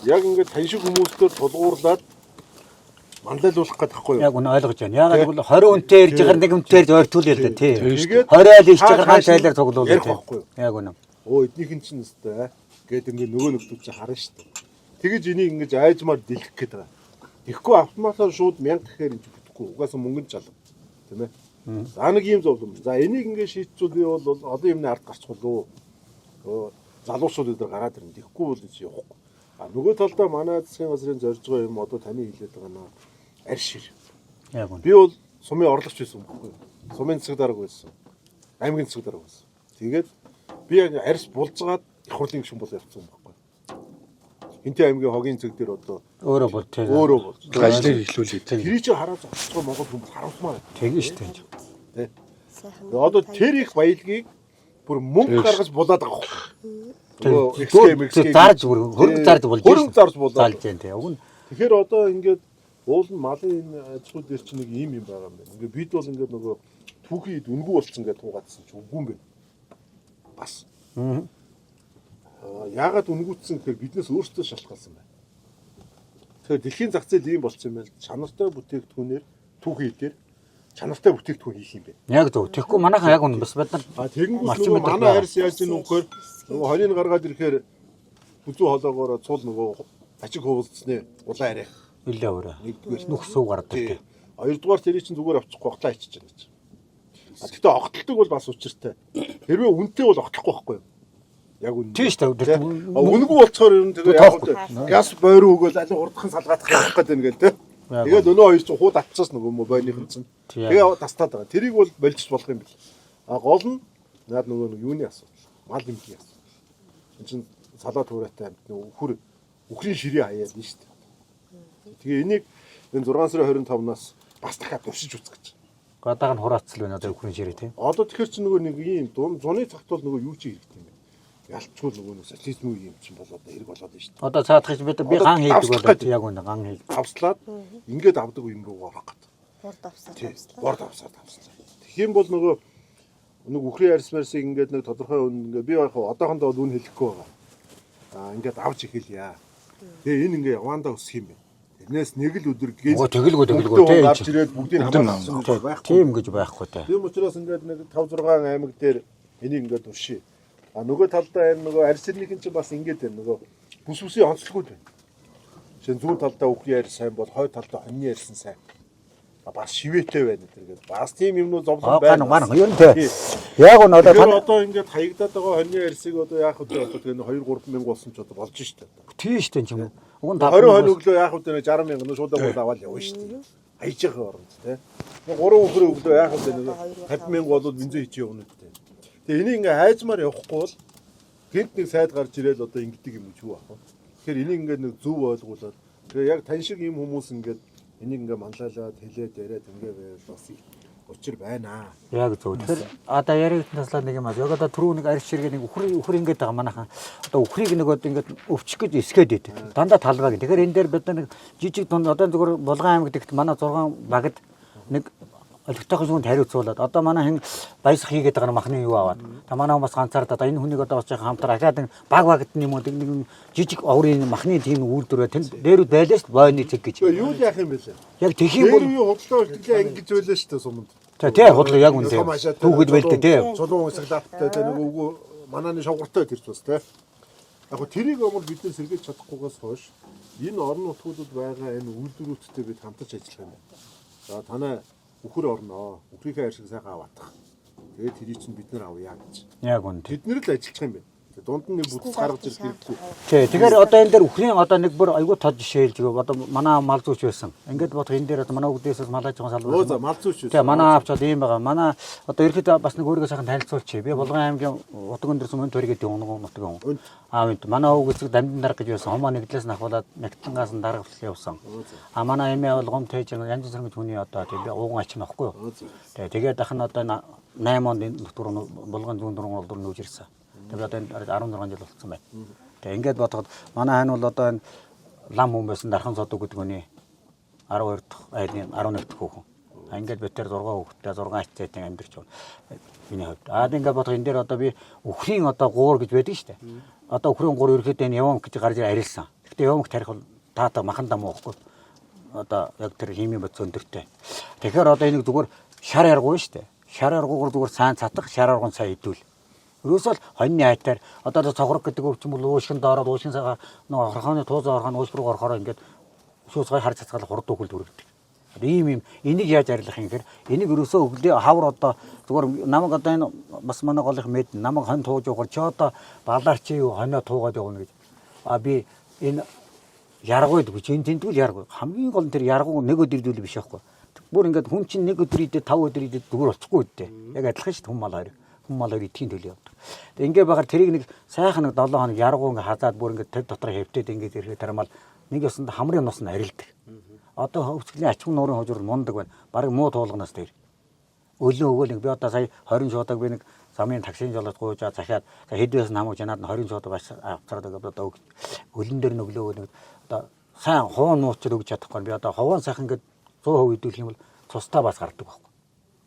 яг ингээд тань шиг хүмүүстээр тулгуурлаад манлайлуулах гэдэг байхгүй юу? Яг үнэ ойлгож байна. Яагаад гэвэл 20 үнэтэй ирж байгаа нэг үнэтэй ойртуул ял дээ тий. 20 айл ирж байгаа ганц айлаар цуглуулдаг. Яг үнэ. Эднийх нь чинь өстэй гээд ингээд нөгөө нөхдөд чинь харна шүү дээ. Тэгэж энийг ингээд айжмаар дэлгэх гээд байгаа. Тэгэхгүй автоматар шууд 1000 гэхээр энэ бүтэхгүй. Угаасаа мөнгөнд жалав. Тийм ээ. За нэг юм зовлон. За энийг ингээд шийдчихвэл би бол олон юмны ард гарчихвол залуучууд өдөр гараад ирнэ. Тэгэхгүй бол чи явахгүй. Нөгөө талдаа манай засгийн газрын зорж байгаа юм одоо таны хэлээд байгаа наа арь шир. Яг үнэ. Би бол сумын орлогч байсан юм баггүй. Сумын засаг дарга байсан. Аймгийн засаг дарга байсан. Тэгээд би яг арьс булзгаад их хурлын гишүүн бол явцсан юм баггүй. Энтэй аймгийн хогийн цэг дээр одоо өөрөө бол тий. өөрөө бол ажлыг эхлүүлээ. тэр чинь хараа зогсцоо Монгол хүмүүс харамсмаар. Тэгэж шүү дээ. Тэ. Одоо тэр их баялагийг бүр мөнгө гаргаж булаад байгаа хөө. Зарж бүр хөрөнгө зарж болж хөрөнгө зарж булаад. залж जैन тий. Уг нь Тэгэхээр одоо ингээд уул нь малын энэ аж ахуй дээр чинь нэг юм байгаа юм байна. Ингээд бид бол ингээд нөгөө түүхий дүнгүй болцсон гэж туугаадсан ч үгүй юм байна. Бас. Яагаад үнгүүцсэн гэхээр биднээс өөрсдөө шалтгаалсан байна. Тэгэхээр дэлхийн зах зээл ийм болцсон юм байна. Чанартай бүтээгдэхүүнээр түүхий дээр чанартай бүтээгдэхүүн хийх юм байна. яг зөв. Тэгэхгүй манайхан яг үнэ бас бид нар Тэгэнгүүт нөгөө манай арьс яаж ийм нөхөр нөгөө хорийг гаргаад ирэхээр хүзүү холоогоор цул нөгөө ачиг хөвөлцснээ улаан арай. нэлээ өөрөө. Нэгдүгээр Нүх суу гардаг тий. Хоёрдугаар тэрий чинь зүгээр авчихгүй хохлаа ичиж байгаа гэж. Гэхдээ огтлдог бол бас учиртай. Хэрвээ үнэтэй бол огтлохгүй байхгүй юу? Яг үнэ. Тийм шүү дээ. Үнэгүй болцохоор ер нь тэгээ яг газ бойроо өгөөл аль урдхан салгаадах явах гэдэг юм гээл те. Тэгээд өнөө хоёр чинь хууд атцаас нөгөө бойныхан чинь. Тэгээ тастаад байгаа. Тэрийг бол болчих болох юм бэл. Гол нь наад нөгөө юуны асуудал. Мал эмхийн асуудал. Энд чинь салаа туурайтай амт нөгөө үхрийн ширээ хаяад нь шүү дээ. Тэгээ энийг энэ 6 сарын 25-наас бас дахиад туршиж үзэх гэж. Гадааг нь хураацл байна одоо өхрийн ширээ тий. Одоо тэгэхээр чи нөгөө нэг ийм зуны цагт бол нөгөө юу чи хэрэгтэй юм бэ? Ялчгүй нөгөө нэг социализмын юм чинь болоод хэрэг болоод байна шүү дээ. Одоо цаадах би ган хийдэг болоод яг үнэ ган хий. Авслаад ингээд авдаг юм руу орох гэдэг. Борд авсаад. Тэгэх юм бол нөгөө үхрийн арьс марсыг ингээд нэг тодорхой үн ингээд би яг одоохондоо үн хэлэхгүй байгаа. Ингээд авч эхэлье. Тэгээ энэ ингээд явандаа өсөх юм байна. Тэрнээс нэг л өдөр гээс тэгэлгүй тий. гарч ирээд бүгдийг хамгаалсан байхгүй. Тийм гэж байхгүй тий. Тийм учраас ингээд нэг 5 6 аймаг дээр энийг ингээд туршия. Нөгөө талдаа энэ нөгөө арьсны чинь бас ингээд байна. Нөгөө бүс бүсийн онцлогуд байна. Жишээ нь зүүн талдаа үхрийн арьс сайн бол хойд талдаа хоньны арьс нь сайн. Бас шивээтэй байна гэдэг. Бас тийм юмнууд зовлон байна. Ган юу нэ. Яг нь одоо ингээд хаягдаад байгаа хоньны арьсыг одоо яах вэ? Одоо тэгээ 2 3 мянга болсон ч одоо болж штэ. Тийм штэ юм. Уг нь 20 хонь өглөө яах вэ? 60 мянга нь шууд аваад явна штэ. аяж байгаа орнд тий. 3 өхрөө өглөө яахад нэг 50,000 болоод бензин хийчих явна гэдэг. Тэгээ энийг ингээ хайзмаар явахгүй бол гэнт нэг сайд гарч ирэл одоо ингэдэг юм ч юу аах вэ? Тэгэхээр энийг ингээ нэг зөв ойлгуулад тэгээ яг тань шиг юм хүмүүс ингээд энийг ингээ манлайлаад хэлээд яриад ингээ байвал бас учир байна. Яг зөв. Тэгэхээр одоо яригдсанаа нэг юм аа. Яг одоо түрүү нэг арьс ширгээ нэг үхэр ингээд байгаа манайхан. Одоо үхрийг нөгөө ингээд өвчих гэж эсгээд идэв. Дандаа талбайг. Тэгэхээр энэ дээр бид нэг жижиг дунд одоо зөвхөн Булган аймаг дэгт манай 6 багт нэг олигтойхын зүгт хариуцуулаад одоо манай хин баясах хийгээд байгаа махны юу аваад. Та манай хүмүүс ганцаар одоо энэ хүнийг одоо бас хамтраа ахаад баг багт юм уу нэг жижиг оврын махны тийм үйлдвэрээ тэн дээрүүд байлаа шүү дээ. Бойны цэг гэж. Юу л яах юм бэ лээ? Яг тэхийн бол юу худлаа үлдэглээ ингэж байлаа шүү дээ суманд. тий худлаа яг үнэ. Түүхэд байлээ тий. Чулуун саглааптай тэ нэг үгүй мананы шавгартай тэрч бас тий. Яг го тэрийг omor бид нэр сэргээж чадахгүйгээс хойш энэ орон нутгуудад байгаа энэ үйлдвэрүүдтэй бид хамтарч ажиллах юм. За танай үхэр орноо. Үхрийнхээ арьсыг сайхан аваадах. Тэгээд тэрийг чинь бид нар авъя гэж. Яг үнэ. Бид нэр л ажиллах юм байна. Дунд нь нэг бүтэц гаргаж ирэх хэрэггүй. Тий. Тэгэхээр одоо энэ дээр үхрийн одоо нэг бүр айгүй тод жишээлж одоо манай мал зүүч байсан. Ингээд бодох энэ дээр одоо манай үгдээсээс малаж байгаа салбар. Өө за мал зүүч. Тий. Манай аавч одоо ийм байгаа. Манай одоо ерөөхдөө бас нэг өөрийгөө сайхан танилцуулчих. Би Булган аймгийн утган дэрсэн мөн төрийгээд унгон нутгийн хүн. Аавд манай өвг эцэг дамжин дарга гэж байсан. Хомоо нэгдлээс нахвалаад нэгтлангаас нь даргалт явсан. Манай эмээ бол гом тээж янз бүрийн хүний одоо тий ууган ач нөхгүй юу. Тэгээд дахин одоо 8 онд энэ нутгаар Булган зүүн дуран болдор нүүж ирсэн. Тэгээд одоо 16 жил болсон байна. Тэгээд ингээд бодоход манай хань бол одоо энэ лам хүн байсан дархан цодог гэдэг үний 12 дахь айлын 11 дахь хүүхэн. Ингээд бид тэр 6 хүүхэдтэй 6 ачтайтай амьдарч байна. Миний хувьд. Ингээд бодох энэ дээр одоо би үхрийн одоо гуур гэж байдаг шүү дээ. Одоо үхрийн гуур ерөөхдөө энэ явам гэж гарч арилсан. Гэхдээ явам тарих бол таата махан дам уухгүй. Одоо яг тэр химийн боц өндөртэй. Тэгэхээр одоо энийг зүгээр шар аргуу шүү дээ. Шар аргуугаар зүгээр сайн цатах, шар аргуун цаа идүүл. Ерөөсөө хоньны айтаар одоо цогрог гэдэг өвчин бол уушгин доороод уушгин цагаа нөгөө хорхооны туузаа орхоо уус руу орохоор ингээд шүүсгай хар цацгаал хурд өгөл дүрэгдэг. Ийм энийг яаж арилгах юм гэхээр энийг ерөөсөө өглөө хавар одоо зүгээр намайг одоо энэ бас манай голынх мэд намайг хон тууж өгөр чи одоо балаар чи юу хонио туугаад явна гэж. Би энэ яргууд гэж энэ тэнтгүүл яргуу хамгийн гол нь тэр яргуу нэг өдөр идвэл биш байхгүй. Бүр ингээд хүн чинь нэг өдөр идээд 5 өдөр идээд зүгээр болчихгүй үдээ. Яг адилхан шүү дээ хүн мал хоёр. Хүн мал хоёр идэхийн төлөө явдаг. Тэгээ ингээ багаар тэрийг нэг сайхан нэг 7 хоног яргуу ингээ хазаад бүр ингээ тэр дотор хэвтээд ингээ ирэхэд тарамал нэг ёсонд хамрын нус нь арилдаг. Одоо хөвцглийн ачхан нуурын хожуур мундаг байна. Бараг муу туулганаас дээр. Өлөө өгөөл би одоо сая 20 шуудаг би нэг замын таксийн жолоод гуйжаа захиад хэдвээс намуужянаад 20 шуудаг авцараад одоо өлөн дээр нүглөө нэг одоо сайн хуун нуучд өгч чадахгүй би одоо ховон сайхан ингээ 100% идүүлэх юм бол цустаа бас гардаг байхгүй.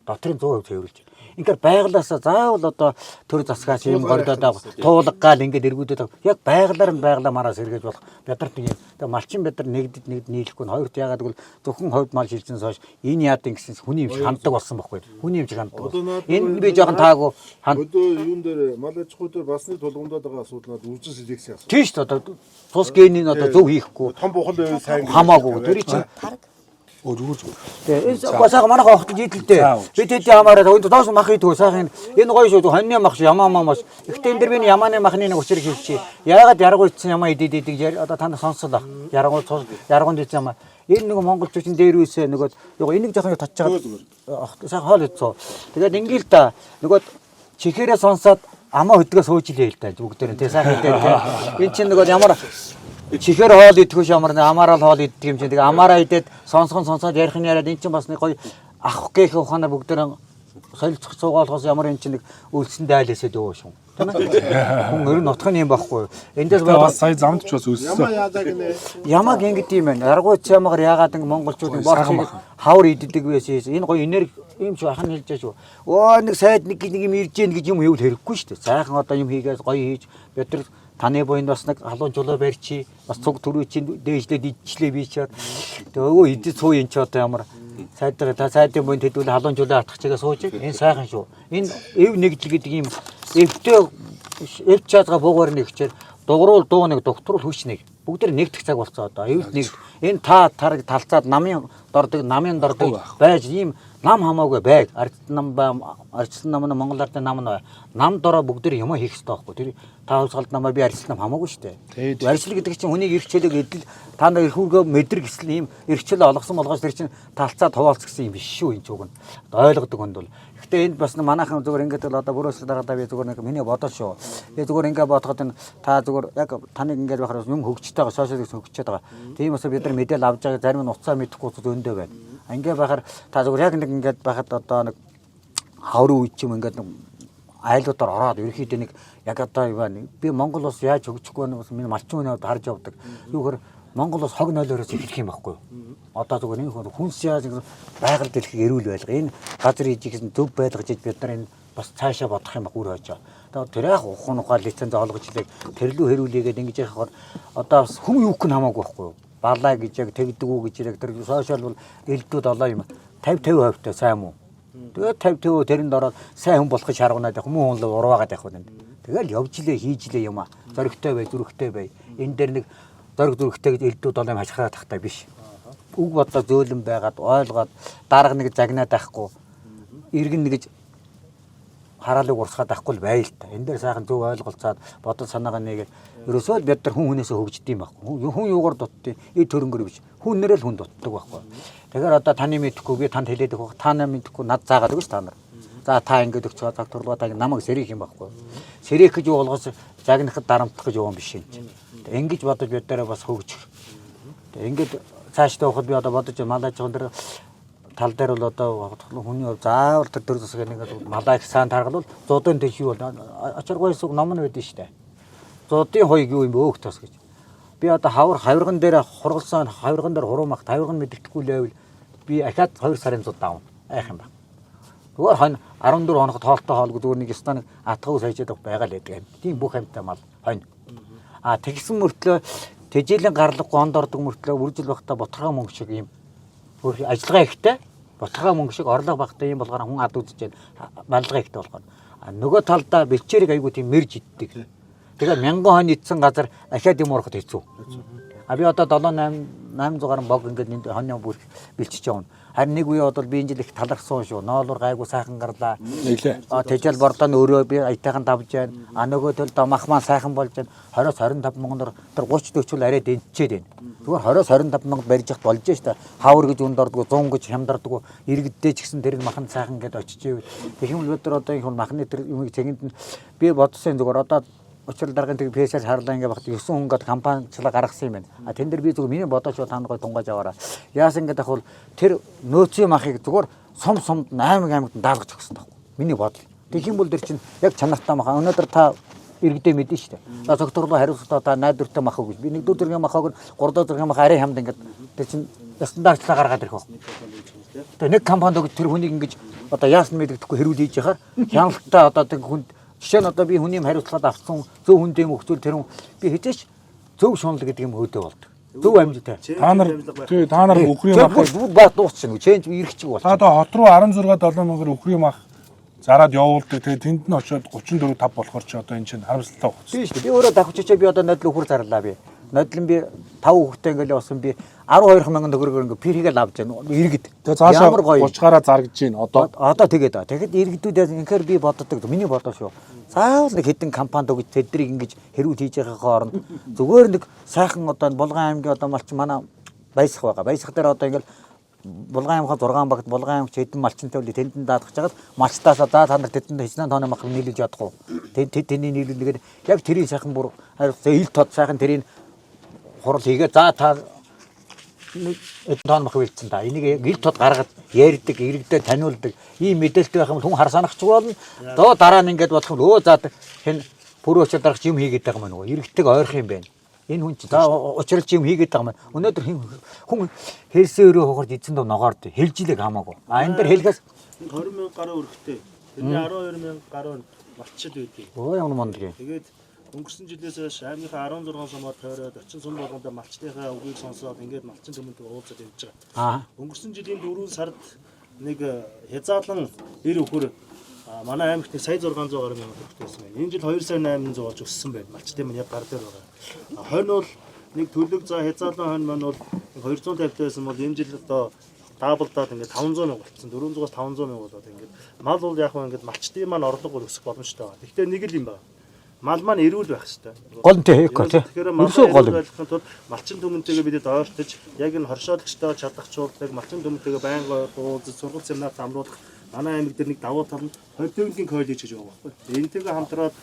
Дотрын 100% цэвэрлж. Ингээд байгалаасаа заавал одоо төр засгаач юм гордоод туулаг гал ингээд эргүүдэд яг байгалаа мараас эргэж болох бядарт нэг юм. Малчин бядар нэгдэд нийлэхгүй нь хоёрт яагаад гэвэл зөвхөн ховд мал шилжсэн соош энэ яад гэсэн хүний юм ханддаг болсон байхгүй. Хүний юм ханддаг. Энэ би жоохон таагүй өдөө юун дээр мал аж ахуй дээр басны тулгамдаад байгаа асуудал над үржин селекцийн асуудал. Тийм шүү дээ. Одоо цус генийн одоо зөв хийхгүй. Том бухал байвал сайн хамаагүй. Тэр чинь зүгээр. Тэгээ басаага манайх авахд идэлтэй. Бид хэдий хамаараад өнд доос мах идэггүй сайхан энэ гоё шүү хоньны мах ямаа мамаас. Ихтэй энэ дэр би ямааны махны нэг учрыг хэлчихье. Яагаад яргуу идсэн ямаа идээд одоо та сонсол ах. Яргуунд идсэн ямаа. Энэ нэг монголчууд дээр үсээ нөгөө энийг жоохон татчихад сайхан хоол идсэн. Тэгээд ингээл та нөгөө чихээрээ сонсоод амаа хөдгөө суужилээ л да бүгдээр нь. Тэгээ сайхан идээд. Энэ чинь нөгөө ямар чихээр хоол идэхүүш ямар нэг амаараа хоол идэх юм чинь тэгээ амаараа идээд сонсоод ярих нь яриад эн чинь бас нэг гоё ах гэх ухаанаар бүгдээр солилцох цугаалгоос ямар эн чинь нэг үлдсэн дайлээсээ дөө шүү. Тийм ээ. Хүн ер нь нутгын юм байхгүй. Эндээс бас сая замд ч бас өссөн. Ямаа яадаг нэ. Ямаг ингэдэг юм байна. Аргууч ямагаар яагаад ингэ монголчууд борхыг хавар иддэг байсан. Энэ гоё энерги юм ч ахын хэлж байгаа шүү. Өө нэг сайд нэг юм ирж гин гэж юм хэвэл хэрэггүй шүү дээ. Сайхан одоо юм хийгээс гоё хийж бид нар таны буйнд бас нэг халуун жолоо барьчи бас цуг төрөө чинь дээжлээд идчихлээ би чаад өө идэж суу ин ч одоо ямар сайдаа та сайдын буйнд хэдүүл халуун жолоо атгах чигээ сууж энэ сайхан шүү энэ эв нэгдэл гэдэг юм эвтэй чаазга буугаар нэгчээр дугруул дуу нэг докторул хүч нэг бүгд нэгдэх цаг болцоо одоо эвд нэг энэ та тараг талцаад намын дордог байж ийм нам хамаагүй байг. Арчилсан нам нь Монгол ардын нам нь нам дороо бүгд юм хийх хэрэгтэй байхгүй. Тэр та хувьсгалд намаа би арчилсан нам хамаагүй шүү дээ. Арчил гэдэг чинь хүний эрхчлөлийг эдэл та нар эрхүүгөө мэдрэг гэсэн ийм эрхчлэл олгосон болгоос тэр чинь талцаа туваалц гэсэн юм биш шүү энэ ч үг нь. Ойлгодог хүнд бол. Гэхдээ энд бас манайхан зүгээр ингээд л одоо бүрөөс дараадаа би зүгээр нэг миний бодол шүү. Би зүгээр ингээд бодоход энэ та зүгээр яг таныг ингээд байхаар юм хөгжтэй байгаа, сошиалист хөгжчихэд байгаа. Тийм учраас бид нар мэдээлэл авч байгаа зарим нь уцаа мэдэхгүй зөндөө байна. Ингээд байхаар та зүгээр яг нэг ингээд байхад одоо нэг хаврын үед ч юм ингээд айлуудаар ороод ерөөхдөө нэг яг одоо юу байна. Би Монгол улс яаж хөгжихгүй байна бас миний малчин өнөөд харж явдаг. Юугаар Монгол улс хог нойлоороос эхлэх юм байхгүй юу? Одоо зүгээр энэ хүнс яаж байгаль дэлхийг эрүүл байлга. Энэ газар ижигсэн төв байлгаж бид нар энэ бас цаашаа бодох юм баг үр хойжоо. Тэгээд тэр яг ухаан ухаан лиценз олгож илээ тэрлүү хэрүүлээгээд ингэж яхахаар одоо бас хүн юух нь хамаагүй байхгүй юу? Балаа гэж яг тэгдэг үү гэж яг тэр сошиал бол элдүүд олоо юм 50% та сайн муу. Тэгээд 50% тэрэнд ороод сайн хүн болох шаргунаад яг муу хүн л урваагаад явах юм. Тэгэл явж илээ хийж илээ юм а. Зоригтой бай, зүрхтэй бай. Энэ дээр нэг зориг зүрхтэй гэж элдүүд олоо хашхираад тахтай биш. Үг бодлоо зөөлөн байгаад ойлгоод дарга нэг загнаад байхгүй. Иргэн нэгж хараалыг урсгаад авахгүй л бай л та. Энэ дээр сайхан зөв ойлголцоод бодол санаагаа нэгээд ерөөсөө бид нар хүн хүнээсээ хөгждөг юм байхгүй. Хүн юугаар дутдаг, төрөнгөр биш. Хүн нэрэл хүн дутдаг байхгүй. Тэгэхээр одоо таны мэдэхгүй би танд хэлээд өгөх, та намайг мэдэхгүй над заагаад өгч та нар. За та ингэж өгч байгаа цаг турлаа та намайг сэрэх юм байхгүй. Сэрэх гэж юу болгоос загнахад дарамтлах гэж юу юм биш юм чи. Ингэж бодож бид нараа бас хөгжих. Ингээд цаашдаа явахад би одоо бодож малайч гон тал дээр бол одоо хүний заавал тэр засаг нэг малайх сайн таргалвал зуудын дэш юу бол ачааргойс ном нь байдсан шүү дээ. Зуудын хоёг юу юм бэ өөх тас гэж. Би одоо хавирган дээр хургалсан хавирган дээр хуруумах хавирган мэддэхгүй лээвэл би ахаад 2 сарын зууд давна. Айх юм ба. Зүгээр хань 14 хоногт хоолтой хоолгүй зүгээр нэг станаг атгав сайжаад байгаа л гэдэг юм. Тийм бүх амьтаа мал хонь. Тэгсэн мөртлөө тэжээлийн гарлаггүй онд ордог мөртлөө үржил багтаа ботхоо мөнгө шиг юм. Ажиллагаа ихтэй ботхоо мөнгө шиг орлого багтаа юм болгоор хүн ад үзэж байна. Барилга ихтэй болохоор. Нөгөө талдаа бэлчээрийг айгуу тийм мэрж иддэг. Тэгээд 1000 хон идсэн газар ахаад юм урахад хэцүү. Би одоо 7-800 бог ингээд энэ хоньо бүр бэлчиж явна. Харин нэг үе бодвол би энэ жил их талархсан шүү. Ноолуур гайгүй сайхан гарлаа. Тэжээл бордоо өөрөө би аятайхан давж байна. Нөгөө төлд махмаа сайхан болж байна. 20-25 мянган тэр 30-40 арай дэнчээд байна. Зүгээр 20-25 мянга барьж яхад болж штэ. Хавар гэж үнд ордгоо 100 гэж хямдардгоо иргэддээ ч гэсэн тэр махан сайхан гэдээ очиж ив. Тэгэх юм бол бид нар одоо энэ махны тэр юмыг цэгэнд нь би бодсон зүгээр одоо Учир даргын тэг пэсэл харлаа ингээ багт 9 хүн гад компаничлаа гаргасан юм байна. Тэн дээр би зүгээр миний бодооч та нар гой тунгаж аваараа. Яасан гэдэг бол тэр нөөцийн махыг зүгээр сумд аймагт даалгаж өгсөн таахгүй. Миний бодол. Тэгэх юм бол тэр чинь яг чанартай маха. Өнөөдөр та иргэдээ мэдэн штэ. За цогторлоо хариуцлаа та найдвартай мах өгч. Би 1 4 зэргийн махаг 3 зэргийн мах арай хямд ингээ тэр чинь стандартчлаа гаргаад ирэх баг. Тэгээ нэг компанид өгч тэр хүнийг ингэж одоо яасан мэддэхгүй хэрүүл хийж яхаар хяналттай одоо тэр хүнд жишээ нь одоо би хүний хариуцлагад авсан зөв хүн дэм өгчүүл тэр хүн би хэзээч зөв шунал гэдэг юм өөдөө болдог. Зөв амжилттай. Та нар үхрийн мах бат дуусчихна. Чэнж ирэх чиг бол. Та одоо хот руу 16-7 мянгаар үхрийн мах зараад явуулдаг. Тэгээ тэнд нь очиод 34 5 болохоор чи одоо энэ чинь харамсалтай байна. Тийм шүү дээ. Би өөрөө давхчичаа би одоо нодлон үхэр зарлаа би. Нодлон би 5 хүүхдтэй ингээл явсан би 12,000 төгрөгөөр ингээ пирхигээл авч байна. Иргэд. Тэгээ цаашаа 30-аараа заргаж байна. Одоо тэгээд тэгэхэд иргэдүүдээс инхээр би боддог. Миний бодоо шүү. Заавал нэг хэдэн компанид өгч тэднийг ингэж хэрүүл хийж байгаахаа оронд зүгээр нэг сайхан одоо Булган аймгийн одоо малч манай баясах байгаа. Баясах дээр одоо ингээл Булган аймгийн 6 багт Булган аймгийн хэдэн малчинтай үл тэнд даадгаж хагаад малчтаас за та нар тэдэнд хэчнээн тооны мах нийлүүлж ядахгүй. Тэдний нийлүүлгээд яг тэрийн сайхан бүр ил тод сайхан тэрийн хурал хийгээ за та тоон мах бэлдсэн та. Энийг ил тод гаргаад ярьдаг, иргэдэд таниулдаг. Ийм мэдээлэлтэй байх юм хүн хар санахч болно. Доо дараа нь ингэж бодох юм өө за хэн пүрөөч дарах юм хийгээд байгаа юм нөгөө. Иргэдэг ойрох юм байна. Энэ хүн чи за учралч юм хийгээд байгаа юм. Өнөөдөр хүн хэлсэн өрөө хохорж эзэн дөө ногоорд хэлжилэг хамаагүй. Энэ дээр хэлгээс 20,000 гаруй өрхтэй. Тэрний 12,000 гаруй малчид байдгийг. Ямар мондөг. Тэгээд өнгөрсөн жилээс хойш аймгийнхаа 16 сумаар тойроод очин сум болгондоо малчтынхаа үгийг сонсоод ингээд малчин төмөнтэй уулзаад явж байгаа. Өнгөрсөн жилийн 4 сард нэг хязаалан 90 өхөр манай аймагт сая 600 гаруй мянга төгрөгтэйсэн байна. Энэ жил 2 сая 800 болж өссөн байна. Малчтын маань яг гар дээр байгаа. Хонь бол нэг төлөв за хязаалан хонь маань бол 250 тайсан бол энэ жил одоо даблдаад ингээд 500 мянга болчихсон. 400-аас 500 мянга болоод ингээд мал бол яг ингээд малчтын маань орлого өсөх боломжтой байна. Гэхдээ нэг л юм байна. Мал маань эрүүл байх хэрэгтэй. Гол нь тий. Тэгэхээр гол байхын тулд малчин түмэнтэйгээ бид ойртож яг энэ хоршоологчтой чадахчулдаг малчин түмэнтэйгээ байнга уулзаж сургууль семинарт амруулах манай аймаг дээр нэг давуу тал нь Политехникийн коллеж гэж байгаа байхгүй. Энэтэйгээ хамтраад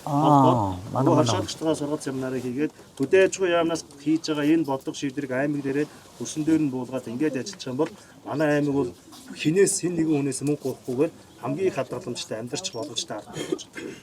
манай хоршоологчтойгоо сургууль семинарыг хийгээд хөдөө аж ахуйн яамнаас хийж байгаа энэ бодлого шийдвэрийг аймаг дээрээ хөрсөн дээр нь буулгаад ингээд ажиллах юм бол манай аймаг бол хинээс хэн нэгэн хүнээс мөнгө гоохгүйгээр хамгийн хадгаламжтай амьдарч боломжтой арга гэж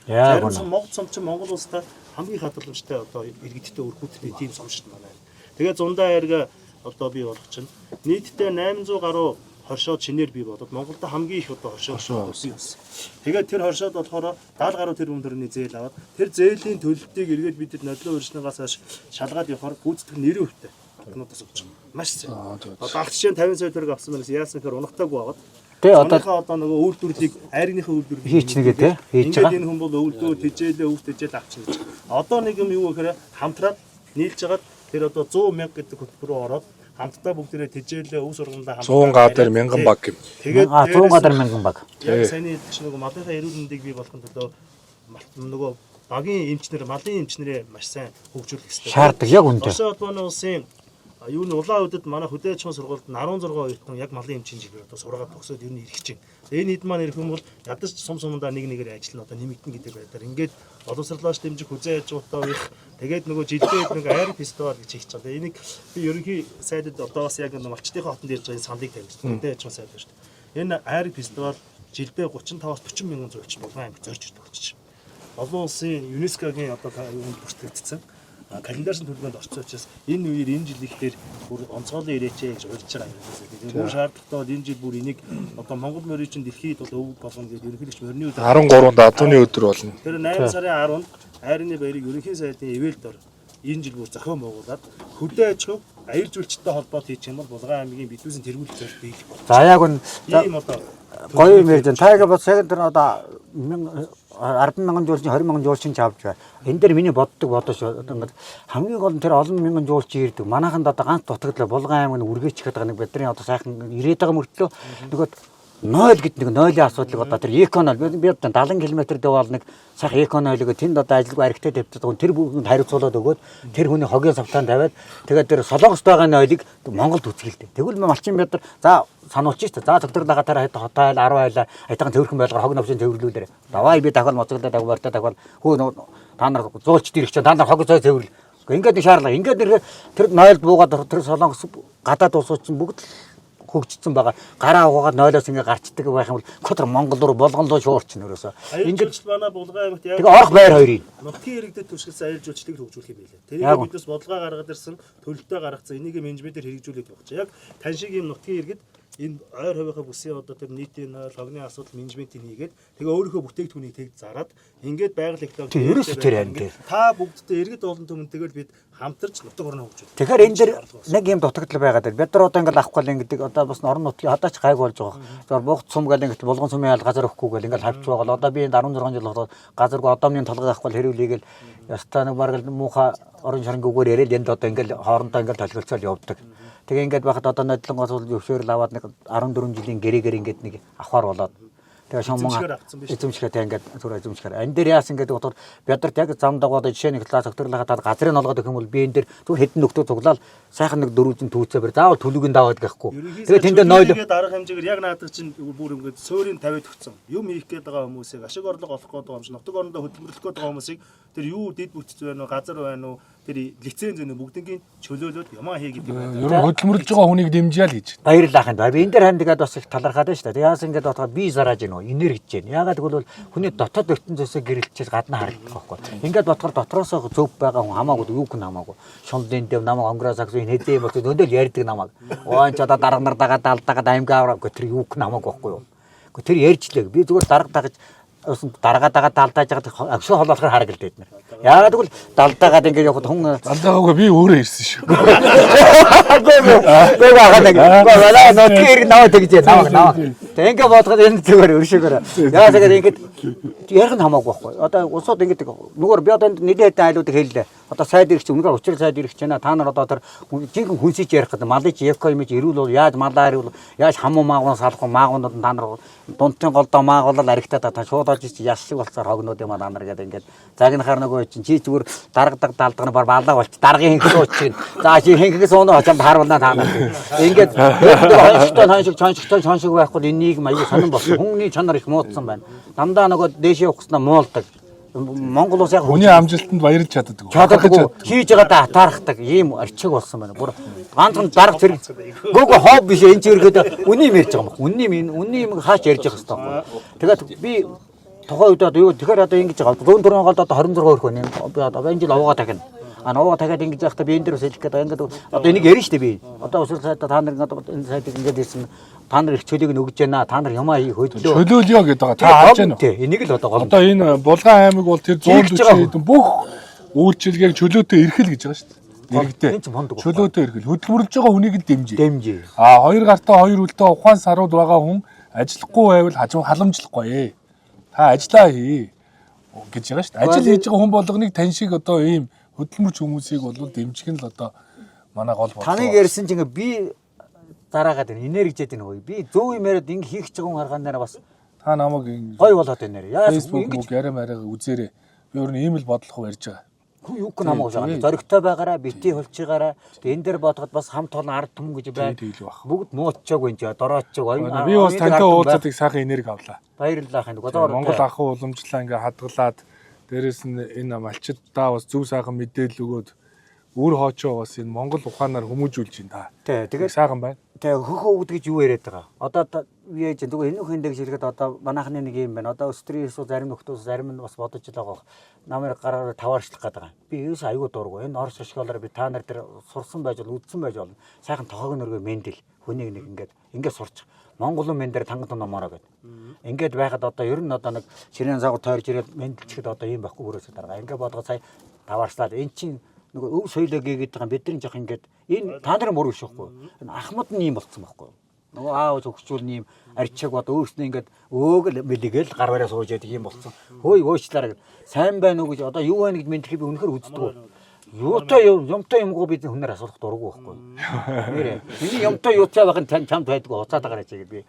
байна. Яг Монгол цомчин Монгол улстай хамгийн хадгаламжтай одоо иргэдтэй өргөдөлтэй тийм цомчт манай. Тэгээд зундаа ярга одоо бий болох чинь нийтдээ 800 гаруй хоршоод шинээр бий болоод Монголд хамгийн их одоо хоршоод бий болсон. Тэгээд тэр хоршоод болохоор 70 гаруй тэрбум төгрөгийн зээл аваад тэр зээлийн төлөлтийг эргээд бидэд нодлон урьдчилгаас хойш шалгаад явахаар гүйцэтгэх нэрийн хөвтэй. Одноодоос өгч байна. Маш сайн. Одоо алт жишээ 50 сая төгрөг авсан мэрс яасан гэхээр унахтаагүй байгаад. Тэ одоо нөгөө үйлдвэрлэлийг айрныхаа үйлдвэрлэлийг хийчихнэ гэдэг хийж байгаа. Энэ хүн бол өвлдөө тижээлээ өвтөжэл авчихна гэж. Одоо нэг юм юу гэхээр хамтраад нийлж хагаад тэр одоо 100 мянга гэдэг хөтөлбөрөөр ороод хамтдаа бүгдээрээ тижээлээ өв сургамдаа хамтдаа 100 гадар 1000 баг гэв. Тэгээд 100 гадар 1000 баг. Яг саяны чинь нөгөө малынхаа эрүүл мэндийг бий болгохын тулд нөгөө багийн эмчнэр малын эмчнэрээ маш сайн хөгжүүлэх хэрэгтэй. Шаарддаг яг үнэтэй. Орсын улбаны улсын юу н улаан үдэд манай хөдөө аж ахуйн сургуульд 16 оюутан яг малын эмчийн чиглэлээр одоо сургаад төгсөөд ер нь ирэх чинь. Энэ хэд маань ирэх юм бол ядаж сум сумдаа нэг нэгээр ажил нь одоо нэмэгдэн гэдэг байдлаар ингээд боловсруулаач дэмжих хүзээ ажуултаа их тэгээд нөгөө жилдээ нэг айр фестивал гэж хийж байгаа. Энийг би ерөнхий сайдад одоо бас яг малчтынхаа хотод ирж байгаа саналыг тавьчихсан. Хөдөө аж ахуйн сайд шүү дээ. Энэ айр фестивал жилдээ 35-аас 40 мянган зурагч Булган аймаг зорж ирдэг болчих. Олон улсын ЮНЕСКОгийн одоо бүртгэгдсэн календарсын төлөвлөгөөнд орсон учраас энэ үеэр энэ жил ихлээр бүр онцгойлон ирээч гэж урьж байгаа юм байна. Бүр шаардлагатай бол энэ жил бүр энийг одоо Монгол морийн чинь дэлхийд бол өвөг болгоно гэж ерөнхийлөгч морины үед 13-нд адууны өдөр болно. Тэр 8 сарын 10-нд айрны баярыг ерөнхий сайдын ивэлд ор энэ жил бүр зохион байгуулад хөдөө аж ахуй аюул жуулчтай холбоот хийчих юм бол Булган аймгийн бидүүсийн тэргүүлэх зорилт биелэх болно. За яг нь ийм одоо гоё юм ярьж байна. Тайга бод сайхан тэр одоо 100000 жуулчин 20000 жуулчин авч байгаа. Энэ дээр миний боддог бодож ингээд хамгийн гол нь тэр олон мянган жуулчин ирдэг. Манайханд одоо ганц дутагдлаа Булган аймаг нь үргээч гэдэг нэг бидний одоо сайхан ирээд байгаа мөртлөө нөгөө 0 гэдэг нэг 0-ийн асуудлыг одоо тэр эконол би 70 км дэвал нэг сайхан эконолыг тэнд одоо ажилгүй архитект тавьдаг. Тэр бүгд хариуцуулаад өгөөд тэр хүний хогийн савтаан тавиад тэгээд тэр Солонгост байгаа нойлыг Монголд үзгэлдэ. Тэгвэл малчин бид нар за сануулж штэ. За зөвдөр дагаатаар хотайл 10 хайлаа айтхан цэвэрхэн байлгаар хог навшин цэвэрлүүлээрэ. Давай би дахиад моцголдоо дагвартаа дахиад хөө та нар зуулч дирэх чинь та нар хог цай цэвэрлэл. Ингээд нэг шаарлаа. Ингээд тэр нойлд буугаад тэр Солонгос гадаад улсууд чинь бүгд хөгжсөн байгаа. Гараа угаагаад нойлоос ингээ гарчдаг байх юм бол котор Монгол руу болгон руу шуурчин өрөөсөө. Ингээд манай Булган аймагт яг тэгээ орох байр хоёрын. Нутгийн иргэдэд түшгэлсэн аюул жуулчлалыг хөгжүүлэх юм билээ. Тэрийг биднес бодлого гаргаад ирсэн, төлөлтөө гаргацсан энийг менежментээр хэрэгжүүлээд байгаа чинь. Яг тань шиг юм нутгийн иргэд энэ ойр хувийнхаа бүсийн одоо тэр нийтийн логны асуудал менежментийг хийгээд тэгээ өөрийнхөө бүтээгдэхүүнийг тэгж зараад ингээд байгаль экологи та бүгдтэй иргэд олон түмэнтэйгээр бид хамтарч нутаг орноо хөгжүүлдэг. Тэгэхээр энэ дэр нэг юм дутагдал байгаа даа. Бид нар одоо ингээд авахгүй л ингээд одоо бас орон нутгийн хадаач гайг болж байгаа. Тэгэхээр бугт сум гал ингээд булган сумын айл газар өгөхгүй гэл ингээд хавч байгаа л одоо би энд 16 жил болоод газаргүй одоомны толгой авахгүй хэрүүлийгэл ястаа нэг бараг муухай орон шарнгийн үгээр яриад энд одоо ингээд хоорондоо ингээд толгойцол явдаг. Тэгээ ингээд байхад одоо нодлон гол зөвшөөрөл аваад нэг 14 жилийн гэрээгээр ингээд нэг авахар болоод тэгээ шомон эзэмшихтэй ингээд зүрх эзэмшихэр. Ан дээр яасан гэдэг утгаар бидэрт яг зам дагууд жишээ нэг талаас өгтөрлөхөд тал газрыг олгоод өгөх юм бол би энэ дээр зүр хэдэн нөхдөө цуглаал сайхан нэг дөрвөн түүцээ бэр заавал төлөвийн даваад гэхгүй. Тэгээ тэндээ нойл дарга хэмжээгээр яг наадаг чинь бүр ингээд сөөрийн тавиад өгсөн. Юм хийх гээд байгаа хүмүүсийг ашиг орлого олох гээд байгаа юм шиг нутаг орондоо хөдөлмөрлөх гээд байгаа хүмүүсийг тэр юу дэд бүтц байна уу газар байна уу тэр лиценз өнө бүгднийг чөлөөлөөд ямаа хий гэдэг байна. Ер нь хөдөлмөрлөж байгаа хүнийг дэмжээл гэж. Баярлалаа ханд. Би энэ дээр хандгаад бас их талархаад байна шүү дээ. Яасан ингээд бодоход би зарааж гинөө энерги гэж байна. Ягаад гэвэл хүний дотоод ертөнцөөсөө гэрэлчээс гадна харагдах байхгүй. Ингээд бодоход дотроосоо зөв байгаа хүн хамаагүй юу хүн хамаагүй. Шунлын дэв намайг онгороо сагсыг хэзээ юм бол өнөөл ярьдаг намайг. Оон ч одоо дарга нар дагаад алдагаад аймгаа аваа тэр юу хүн хамаагүй байхгүй юу. Гэхдээ тэр ярьжлээ. Би зүгээр дарга дагаж дараагаа далдаж байгаа агшуу холоолохоор хараг л дээ бид нар. Яагаад гэвэл далдаагаад ингээд явахад хүн далдаагаагүй би өөрөө ирсэн шүү. Гоо гоо гоо нэг гоо вала нотгэр наваа тэгж наваа. Тэгээ ингээ бодоход энэ зүгээр өршөөгөр. Яа тэгээд ингээд ярих нь хамаагүй байхгүй. Одоо улсууд ингээд нүгээр би одоо нэлээд айлуудыг хэллээ. Одоо сайд ирэх чинь үнэхээр учрал сайд ирэх чинь та нар одоо тэр жинхэнэ хүнсэж ярих гэдэг малыг евко имиж ирүүл бол яаж малаа ирүүл яаж хамуу маагуун салах маагуунууд та нар дунтын голдоо маагуулал аригтаа та шууд олж чи яс шиг болцоор хогноод юм аа нар гэдэг ингээд загнахаар нөгөө чинь чи зүгээр даргадаг далдганы бар балаа болч даргын хинхэл ууч чинь за чи хинхээс өнөө очоод харуулнаа та нар ингээд хоншигтой байхгүй энийг маяг сонирн болсон хүмүүний чанар их муудсан байна дандаа нөгөө дээшээ явахснаа муулдаг Монгол улс яг хүний амжилтанд баярлж чаддаг. Хийж байгаадаа атаархдаг ийм арчиг болсон байна. Бүр ганцхан дарга зэрэг гөөгөө хоб биш энэ зэрэгэд үний юм ярьж байгаа юм. Үний юм хаач ярьж байгаа хэвээр. Тэгээд би тухайн үед одоо юу тэгэхээр одоо ингэж байгаа. Зүүн төрийн голд одоо 26 өрх байна. Би одоо энэ жил овоо дахин. Овоо дахиад ингэж яхахта би энэ дээрээс хэлэх гэдэг. Ингээд одоо энийг ярьж штэ би. Одоо усрал сайдаа та нар ингээд энэ сайдыг ингээд хэлсэн. Та нар их чөлөөг нь өгж байна. Та нар юмаа хий хөдлөө. Чөлөөлё гэдэг байгаа. Та харж байна уу? Тий, энийг л одоо гол. Одоо энэ Булган аймаг бол тэр 140 хэдэн бүх үйлчилгээг чөлөөтэй эрхэл гэж байгаа шүү дээ. Иргэдээ. Чөлөөтэй эрхэл. Хөдөлмөрлөж байгаа хүнийг л дэмжээ. Хоёр гартаа хоёр үлдээ ухаан сарууд байгаа хүн ажиллахгүй байвал хажуу халамжлахгүй. Та ажиллаа хий гэж байгаа шүү дээ. Ажил хийж байгаа хүн болгоныг тань шиг одоо ийм хөдөлмөрч хүмүүсийг бол дэмжих нь л одоо манай гол бодлого. Таныг ярьсан чинь би зараагаад байна. Энержиэд энэ хөөе. Би зөв юм яриад ингэ хийх гэж байгаа харгаанаараа бас та намайг гой болоод байна нэр. Яа Facebook яриа мараа үзээрэй. Би өөр нь ийм л бодлого барьж байгаа. Юу гэх намайг жаа. Зоригтой байгаараа, бити хөлчгаараа. Тэгээ энэ дээр бодоход бас хамт олон ард түмэн гэж байна. Бүгд муучааг энэ жаа, дороочог. Би бас тантай уулзаад их сайхан энерги авлаа. Баярлалаа хань. Монгол ахын уламжлаа ингээ хадгалаад дээрэс нь энэ малчидаа бас зөв сайхан мэдээлэл өгөөд өөр хоочоо бас энэ Монгол ухаанаар хүмүүжүүлж байна та. Тэгээд сайхан байна. Тэгээ хөхөө өгд гэж юу яриад байгаа. Одоо юу яаж зүгээр энэ хүн дээр хэлгээд одоо манайхны нэг юм байна. Одоо өстрийн суу зарим нөхдөөс зарим нь бас бодож байгаа. Намайг гараараа таваарчлах гэдэг байгаа. Би ерөөсөө аюу дургу. Энэ орс ашиглалаар би та нар дээр сурсан байж бол үдсэн байж болно. Сайхан тохоог нөргөө мэндэл хүнийг нэг ингээд сурч. Монголын мен дээр танган номороо гэдэг. Ингээд байхад одоо ер нь одоо нэг ширээн загвар тойрж ирээд мэндэлчихэд одоо юм байхгүй өрөөсөө дарга. Ингээд бодгоо сая таваарчлаад эн чинь нөгөө өв соёлоо гээгээд байгаа бидний жоох ингээд энэ та нарын мөр биш байхгүй. Энэ ахмад нь юм болцсон байхгүй. Нөгөө аав зөвхчүүл нэм арчиг бод өөрснөө ингээд өөгөл мэлгээл гар бараа сууж яадаг юм болцсон. Хөөе өөчлаараа сайн байна уу гэж одоо юу байна гэж мэдлэхийг би үнэхээр үздэг. Юутай юмгүй бид хүнээр асуулах дурггүй байхгүй. Нэрээ. Миний юмтай юутай байх нь чамд байдгүй уцаад байгаа ч би.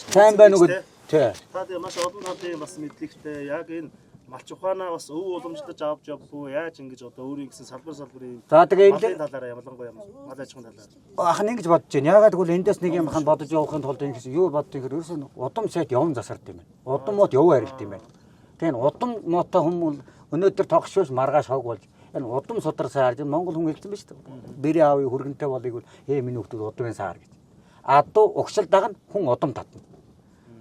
Сайн байна уу гэж тий. Та тэгээ маш олон талын бас мэдлэгтэй яг энэ малч ухаанаа бас өв уламжлаж авч явахгүй яаж ингэж одоо өөрийн гэсэн салбарын за тэгээ энэ талаараа ялангуяа мал аж ахуйн талаар ахна ингэж бодож байна. Ягаад гэвэл эндээс нэг юм хан бодож явахын тулд ингэж юу боддог хэрэг ерөөсөө удам сайд явсан засард юм байна. Удам мод яв харилт юм байна. Тэгээ удам мотоо хүмүүс өнөөдөр тогшоос маргааш хог болж энэ удам судар саарж Монгол хүн хэлсэн биз дээ. Бэрийн аавын хүргэнтэй болыг бол миний хүмүүс удамын саар гэж. Адуу угшил дагна хүн удам татна.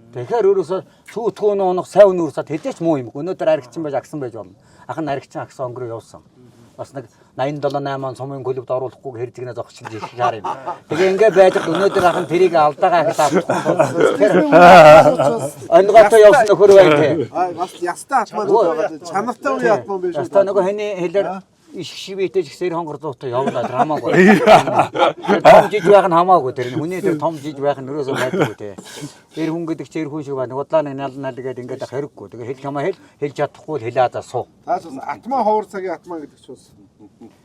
Тэгэхээр өөрөөсөө сүүтгүүн унах сайн үнүүрсад хэдэж муу юм. Өнөөдөр аригчин байж агсан байж болно. Ах нь аригчин агсан өнгөрөө явсан. Бас нэг 87 8 он сумын клубд оруулахгүй хэрдэгнээ зогсчихж ирэх шаар юм. Тэгээ ингээ байжгаад өнөөдөр ах нь тэрийг алдаагаа гэж авахгүй. Өнгөтэй явсан нөхөр байх. Бас ястаа атмаа байгаа. Чанартай үе атмаа биш үү? Ястаа нөгөө хэний хэлээр иш шивэтэй ч гэсэн хонгор зуутай явлаа хамаагүй. Том жиж байх нь хамаагүй тэр хүний тэр том жиж байх нь өрөөсөө байдаггүй те. Тэр хүн гэдэг чинь хүн шиг байна. Удлаа нэг нал гээд ингээд хэрэггүй. Тэгээ хэл хамаа хэлж чадахгүй хэлээ за суу. Таас атмаа ховор цагийн атмаа гэдэг ч бас.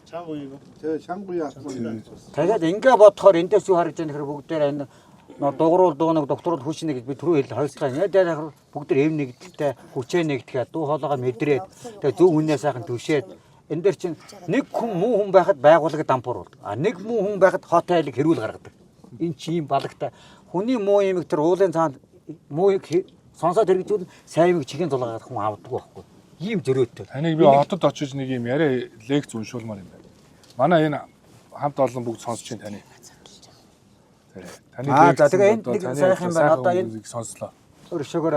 чанга уу. Тэгээ чанга уу атмаа гэдэг ч бас. Тэгээд ингээ бодохоор эндээс юу харж байгаа нөхөр бүгдээр энэ дугуур дуунаг докторууд хүчнэ гэж би түрүү хэлсэн. Яа бүгд эв нэгдэлтэй хүчээ нэгдэхэд дуу хоолойгоо мэдрээд тэгээ зөв хүнээ сайхан түшээд энэ дээр чинь нэг хүн муу хүн байхад байгууллагад дампуур болдог. Нэг муу хүн байхад хот айлыг хэрүүл гаргадаг. Энэ чи юм балагтай. Хүний муу юмэг тэр уулын цаанд мууийг сонсоод хэрэгжүүл сайн юмэг чихэн зулгаад хүн авдаг байхгүй. Ийм зөрөөтэй. Таныг би хотод очиж нэг юм яриа лекц уншуулмаар юм байна. Манай энэ хамт олон бүгд сонсож байна таны. За тэгээ энэ нэг сайхан юм байна. Одоо энэ сонслоо. Өршөөгөр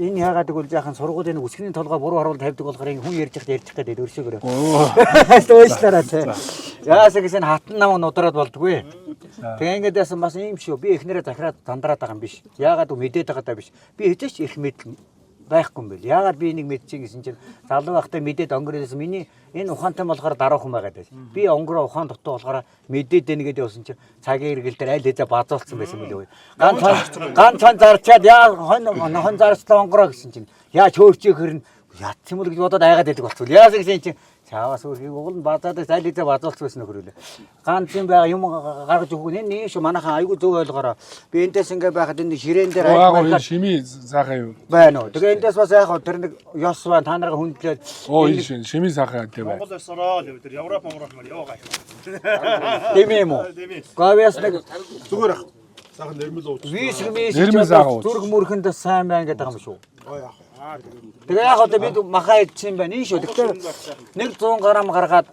энэ яагаад гэвэл яахан сургуулийн үсгний толгой буруу харуул тавьдаг болохоор хүн ярьж гэдэг өршөөгөр. Өөчлөөрөө тий. Яасаа гэсэн хатан нам нудраад болдгүй. Тэгээ ингээд яасан бас юм шүү. Би эхнэрээ захираад тандраад байгаа юм биш. Яагаад мэдээд байгаа даа биш. Би хэзээ ч их мэдл байхгүй юм бэл. Яагаад би нэг мэдчихин гэсэн чинь залуу байхдаа мэдээд онгороос миний энэ ухаантай болохоор дараахан байгаад байсан. Би онгороо ухаан дутуу болохоор мэдээд байна гэдэг явсан чинь цагийн хэрэгэл дээр аль хэзээ базуулсан байсан мөлий. Ганц зарчаад яа хон зарчлаа онгороо гэсэн чинь яаж хөөрчөө хөрн яц юм бол гэж бодоод айгаад байдаг болчихвол. Яасан гэсэн чинь чаваас өөрхийг угол нь базаад аль хэзээ базуулсан байсан нөхрөлөө. Ганц юм байгаа юм гаргаж өгөх энэ шүү манайхан айгүй зөв ойлгоороо. Би энэс ингээ байхад энэ ширээн дээр айгүй шими сайхан юу байна уу. Тэгээ эндээс бас яг тэр нэг ёс байна та нарыг хүндлээд энэ шими сайхан дээ бай. Монгол ёсороо л тэр Европ маар яваа. Дэмэм үү. Говьяс нэг зүгээр ах. Сайхан нэрмэл ууч. Вис зүрх мөрхөнд сайн байна гэдэг юм шүү. Тэгээ яг одоо бид махаа идсэн байна энэ шүү. Тэгэхээр нэг 100 грамм гаргаад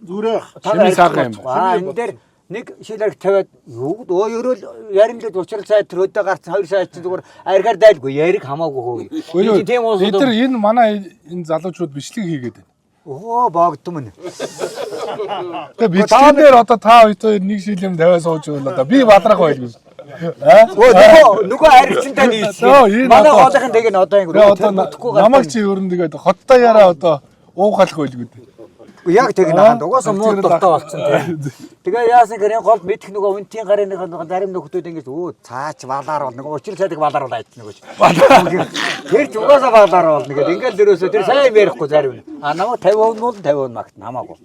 зүгээр ах. Шими сайхан юм. Энэ дээр нэг шилэрэг тавиад юу өөрөөр яримлээд уучрал цай тэр өдөө гарцсан 2 сая чинь зүгээр аргаар дайлгүй яриг хамаагүй хөөе. Тийм уу. Тэр энэ манай энэ залуучууд бичлэг хийгээд байна. Оо богдсон мөн. Тэгээ бичлэгээр одоо та хоёр нэг шилэм тавиа сууж байвал одоо би бадрах байлгүй. Нөгөө аригчтай нийлсэн. Манай хоолойн дэг нь одоо ингэ намайг чи өрн тэгээд хоттой яраа одоо уухалах байлгүй. Яг тэг наханд угаасаа муу дуртай болцсон тийм. Тэгээ яасан гэрийн гол мэдэх нөгөө үнтийн гарын нэг зарим нөхдүүд ингэж цаач балаар бол нөгөө учир цайдаг балаар бол айц нөгөөч. Тэр ч угаасаа балаар бол нэгэд ингээл дөрөөсөө тэр сайн ярихгүй зарим. Намайг 50% бол 50% магт намаагүй.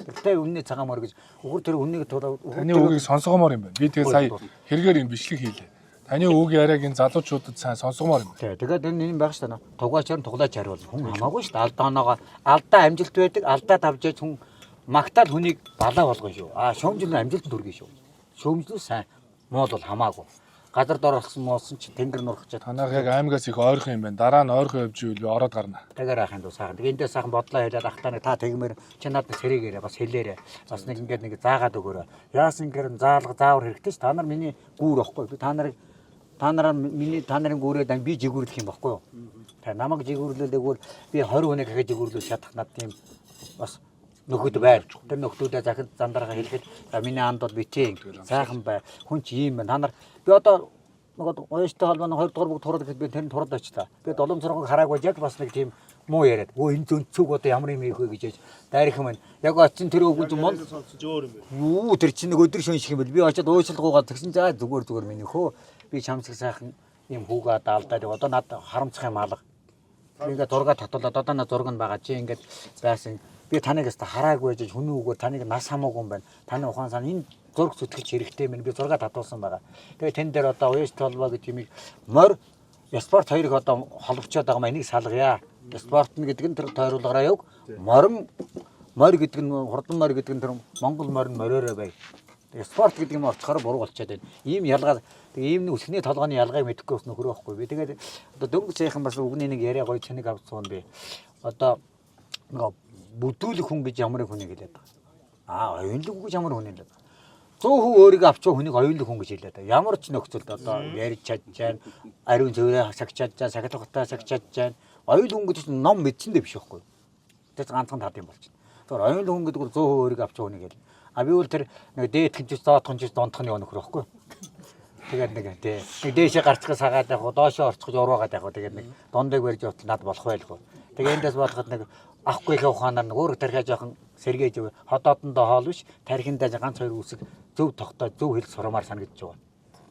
Тэгтээ үнний цагаан мөр гэж өгөр тэр үннийг таны үгийг сонсгомоор юм байна. Би тэгээ сая хэрэгээр энэ бичлэг хийлээ. Таны үг яриаг энэ залуучуудад сайн сонсгомоор юм байна. Тэгээд энэ юм байх шүү дээ. Тугаачаар туглаач хариул. Хүн хамаагүй шүү дээ. Алдаа оноогоо алдаа амжилт байдаг. Алдаа тавьж хүн магтаал хүнийг балаа болгоно шүү. Шөөмжлөл амжилт төргий шүү. Шөөмжлөл сайн. Моол бол хамаагүй. Газар доролсон моосон чи тэнгэр нурхачаад танах яг аймагаас их ойрхон юм байна. Дараа нь ойрхон явж ивэл ороод гарна. Тэгээр ахын дуу сайхан. Тэгээ эндээ сайхан бодлоо хэлээд ахтаа нэг та тэгмээр чи надад сэрэгээрээ бас хэлээрээ. Бас нэг ингээд нэг заагаад өгөөрэй. Яасан гэр заалга заавар хэрэгтэй ш. Та нар миний гүүр واخгүй. Би та нарын гүүрээ дан би жигүүрлэх юм واخгүй юу. Та намайг жигүүрлүүлээгүүр би 20 хүнийг дахиж жигүүрлүүлж чадах над тийм бас нөхөд байр. Тэр нөхдүүдээ захид зандараа хэлэхэд миний анд бол битээ сайхан бай. Хүн чи ийм байна. Та нар би одоо нөгөө гоёштой холбооны 2 дугаар бүгд тураад гэхэд би тэрний тураад очлаа. Би долоом цоргог хараагүй яг бас нэг тийм муу яриад. Энэ зөнцөг одоо ямар юм ийх вэ гэж дайрах юм байна. Яг очин тэр өгүүлж мод сонсож өөр юм бэ. Юу тэр чинь нэг өдөр шөнших юм бэл би очиод уучлалгуугаад тэгсэн за зүгээр миний хөө би чамсаг сайхан юм хүүгээ даалдаад одоо над харамцах юм алга. Ингээ зураг татуулаад одоо над зураг нь байгаа чи ингээд байсан. Би таныг яста хараагүй гэж хүний үгээр таныг нас хамаагүй юм байна. Таны ухаан сан энэ зураг зүтгэж хэрэгтэй минь би зураг татуулсан байгаа. Тэгээ тэн дээр одоо уяж толбоо гэдэг юмыг морь спорт хоёрыг одоо холбочоод байгаа маа энийг салгая. Спорт нь гэдэг нь тэр тойруулгараа яв. Морь гэдэг нь хурдан морь гэдэг нь тэр Монгол морь нь мориороо бай. Тэгээ спорт гэдэг юм очихоор буруу болчиход байна. Ийм ялгаа тэгээ ийм үсгний толгойн ялгааг мэдэхгүй бас нөхөр байхгүй би. Тэгээд одоо дөнгөж сайхан бас үгний нэг яриа гоё цэнийг авцсан би. Одоо нөгөө бүдүүлэх хүн гэж ямар хүнийг хэлээд байгаа. Оюунлаг хүн гэж ямар хүн хэлээд байгаа. 100% өөрийгөө авч хүнийг оюунлаг хүн гэж хэлээд байгаа. Ямар ч нөхцөлд одоо ярьж чадж, ариун цэврээ сагчаад, сахилгатай сагчаад жаа. Оюун хүн гэж ном мэдсэндээ биш байхгүй. Тэр ганцхан таад юм болчихно. Тэр оюун хүн гэдэг нь 100% өөрийгөө авч хүнийг хэлнэ. Би бол тэр нэг дээдхэн ч доотхон ч дондхон нэг нөхөр байхгүй. Тэгээд нэг тий. Дээшээ гарцгаа сагаад яг доошоо орцгож уруугаад яг тэгээд нэг дондыг барьж явтал над болох байлгүй. Тэгээд эндээс болоход нэг авахгүй их ухаанаар нэг өөр тархиа жоохон сэргээж өг ходоодондоо хоол биш тархиндаа ганц хоёр үсэг зөв тогтоо зөв хэл сурмаар санагдаж байгаа.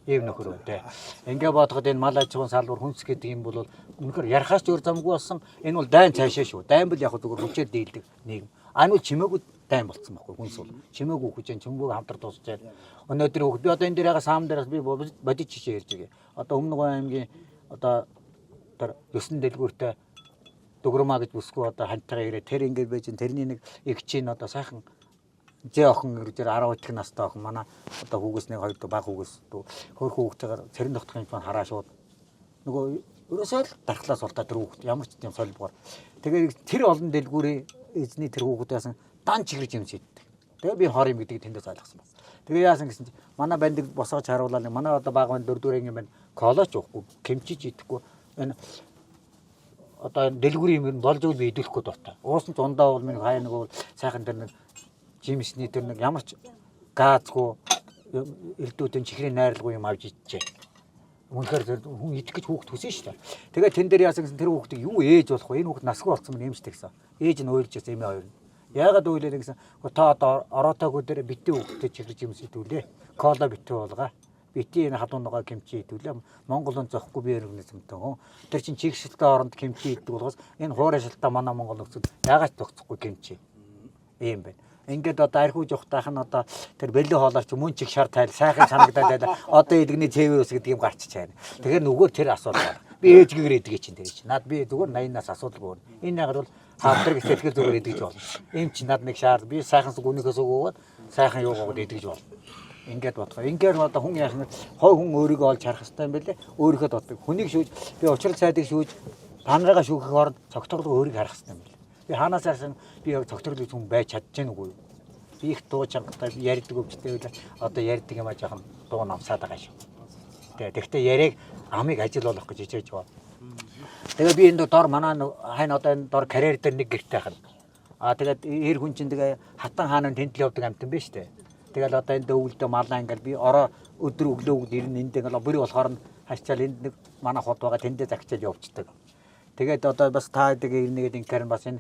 Ийм нөхөр үү те. Ингээ бодоход энэ мал аж ахуйн салбар хүнс гэдэг юм бол үнэхээр ярахаас ч өөр замгүй болсон. Энэ бол дайн цаашаа шүү. Дайн бол яг зүгээр хүчээр дийлдэг нийгэм. Анул чимээгүй дайн болцсон байхгүй хүнс бол. Чимээгүй хүчээр чимээгүй хамтар дуусчаад. Өнөөдөр хүүхд би одоо энэ дээр яга саам дээрээс би бодит жишээ ярьж байгаа. Одоо Өмнөг аймгийн одоо тэр 9 дэлгүүртэй Дуграмаа гэж бүсгүй одоо хантайгаа ирээ тэр ингээд байж тэрний нэг эгчийн одоо сайхан зээ охин ирдээр 10 их настай охин манай одоо хүүгээс нэг хоёр баг хүүгээс хөрх хүүхдтэйгээр цэрэн тогтохын план хараа шууд нөгөө ерөөсөө л дархлаас болтоо тэр хүүхд ямар ч тийм солилбоор тэгээд тэр олон дэлгүүрийн эзний тэр хүүхдээс дан чигэрж юм шийддэг. Тэгээ би хор юм гэдгийг тэндээс ойлгосон байна. Тэгээ яасан гэсэн чинь манай бандыг босгож харуулаад нэг манай одоо баг банд 4 юм байна. Колоч уухгүй, кемчиж идэхгүй. Энэ одоо дэлгүүрийн юм болж өгөл би идэвхгүй дуртай. Уусан ч ундаа бол минь хай нэг бол сайхан тэр нэг жимсний тэр нэг ямар ч газгүй элдүүдэн чихрийн найралгүй юм авч идчихэ. Үнэхээр хүн идэх гэж хүүхд хүсэн шүү дээ. Тэгээд тэн дээр яасан гэсэн тэр хүүхдийг юу ээж болох вэ? Энэ хүүхд насгүй болсон юм эмчтэй гэсэн. Ээж нь уйлж байсан эмээ хоёр нь. Яагаад уйлээд гэсэн та одоо ороотойгоо дээр битээ хүүхдэд чихэрж юм сэтгүүлээ. Кола битээ болгоо. Битээ энэ хадуунгаа кимчи идүүлээ. Монголын зөхгүй би өргөнөөс юмтай хүн. Тэр чин чигшилтэй оронд кимчи иддэг болохоос энэ хуурай шилтаа манай Монгол нөхцөл яагаад тогтохгүй кимчи. Ийм байна. Ингээд одоо архиуж явахтайх нь одоо тэр бэлэн хоолоор ч мөн чиг шар тайл сайхан санагдаад байла. Одоо эдгний цэвэр ус гэдэг юм гарчиж байна. Тэгэхээр нөгөө тэр асуудал байна. Би ээжгээр эдгээ чинь тэр чинь. Наад би зүгээр 80-наас асуудалгүй. Энэ ягаад бол хавдраг сэтгэл зүгээр эдгэж болно. Ийм чи над нэг шаар би сайхан гүнийхээс өгөөд сайхан юугаар эдгэж болно. Ингээд бодгоо. Ингээд одоо хүн яах нь хой хүн өөрийгөө олж харах хэрэгтэй юм байлээ. Өөрийнхөө боддог. Хүнийг шүүж би учрал сайдыг шүүж танараа шүүхэх оронд цогтоглоо өөрийг харах хэрэгтэй юм байлээ. Би хаанаас арсан би яг цогтөрлөж хүн байж чадчихэв нүггүй. Би их дуу чангатай ярьдаг өвчтэй байла. Одоо ярьдаг юм а жоохон дуу намсаад байгаа шүү. Тэгтээ яриаг амыг ажил болох гэж хичээж байгаа. Тэгээ би энэ дор манай хайн одоо энэ дор карьер дээр нэг гэртэй хань. Тэгээд эр хүн чинь тэгээ хатан хааны тэнтэл явдаг амтан биш үү? Тэгэл одоо энэ өвөлдөө малаа ингээл би ороо өдөр өглөө ирнэ энд ингээл бүрий болохоор нь хачаал энд нэг манай хот байгаа тэндээ загчаал явчихдаг. Тэгээд одоо бас та тэгээ ирнэгээд ингээр бас энэ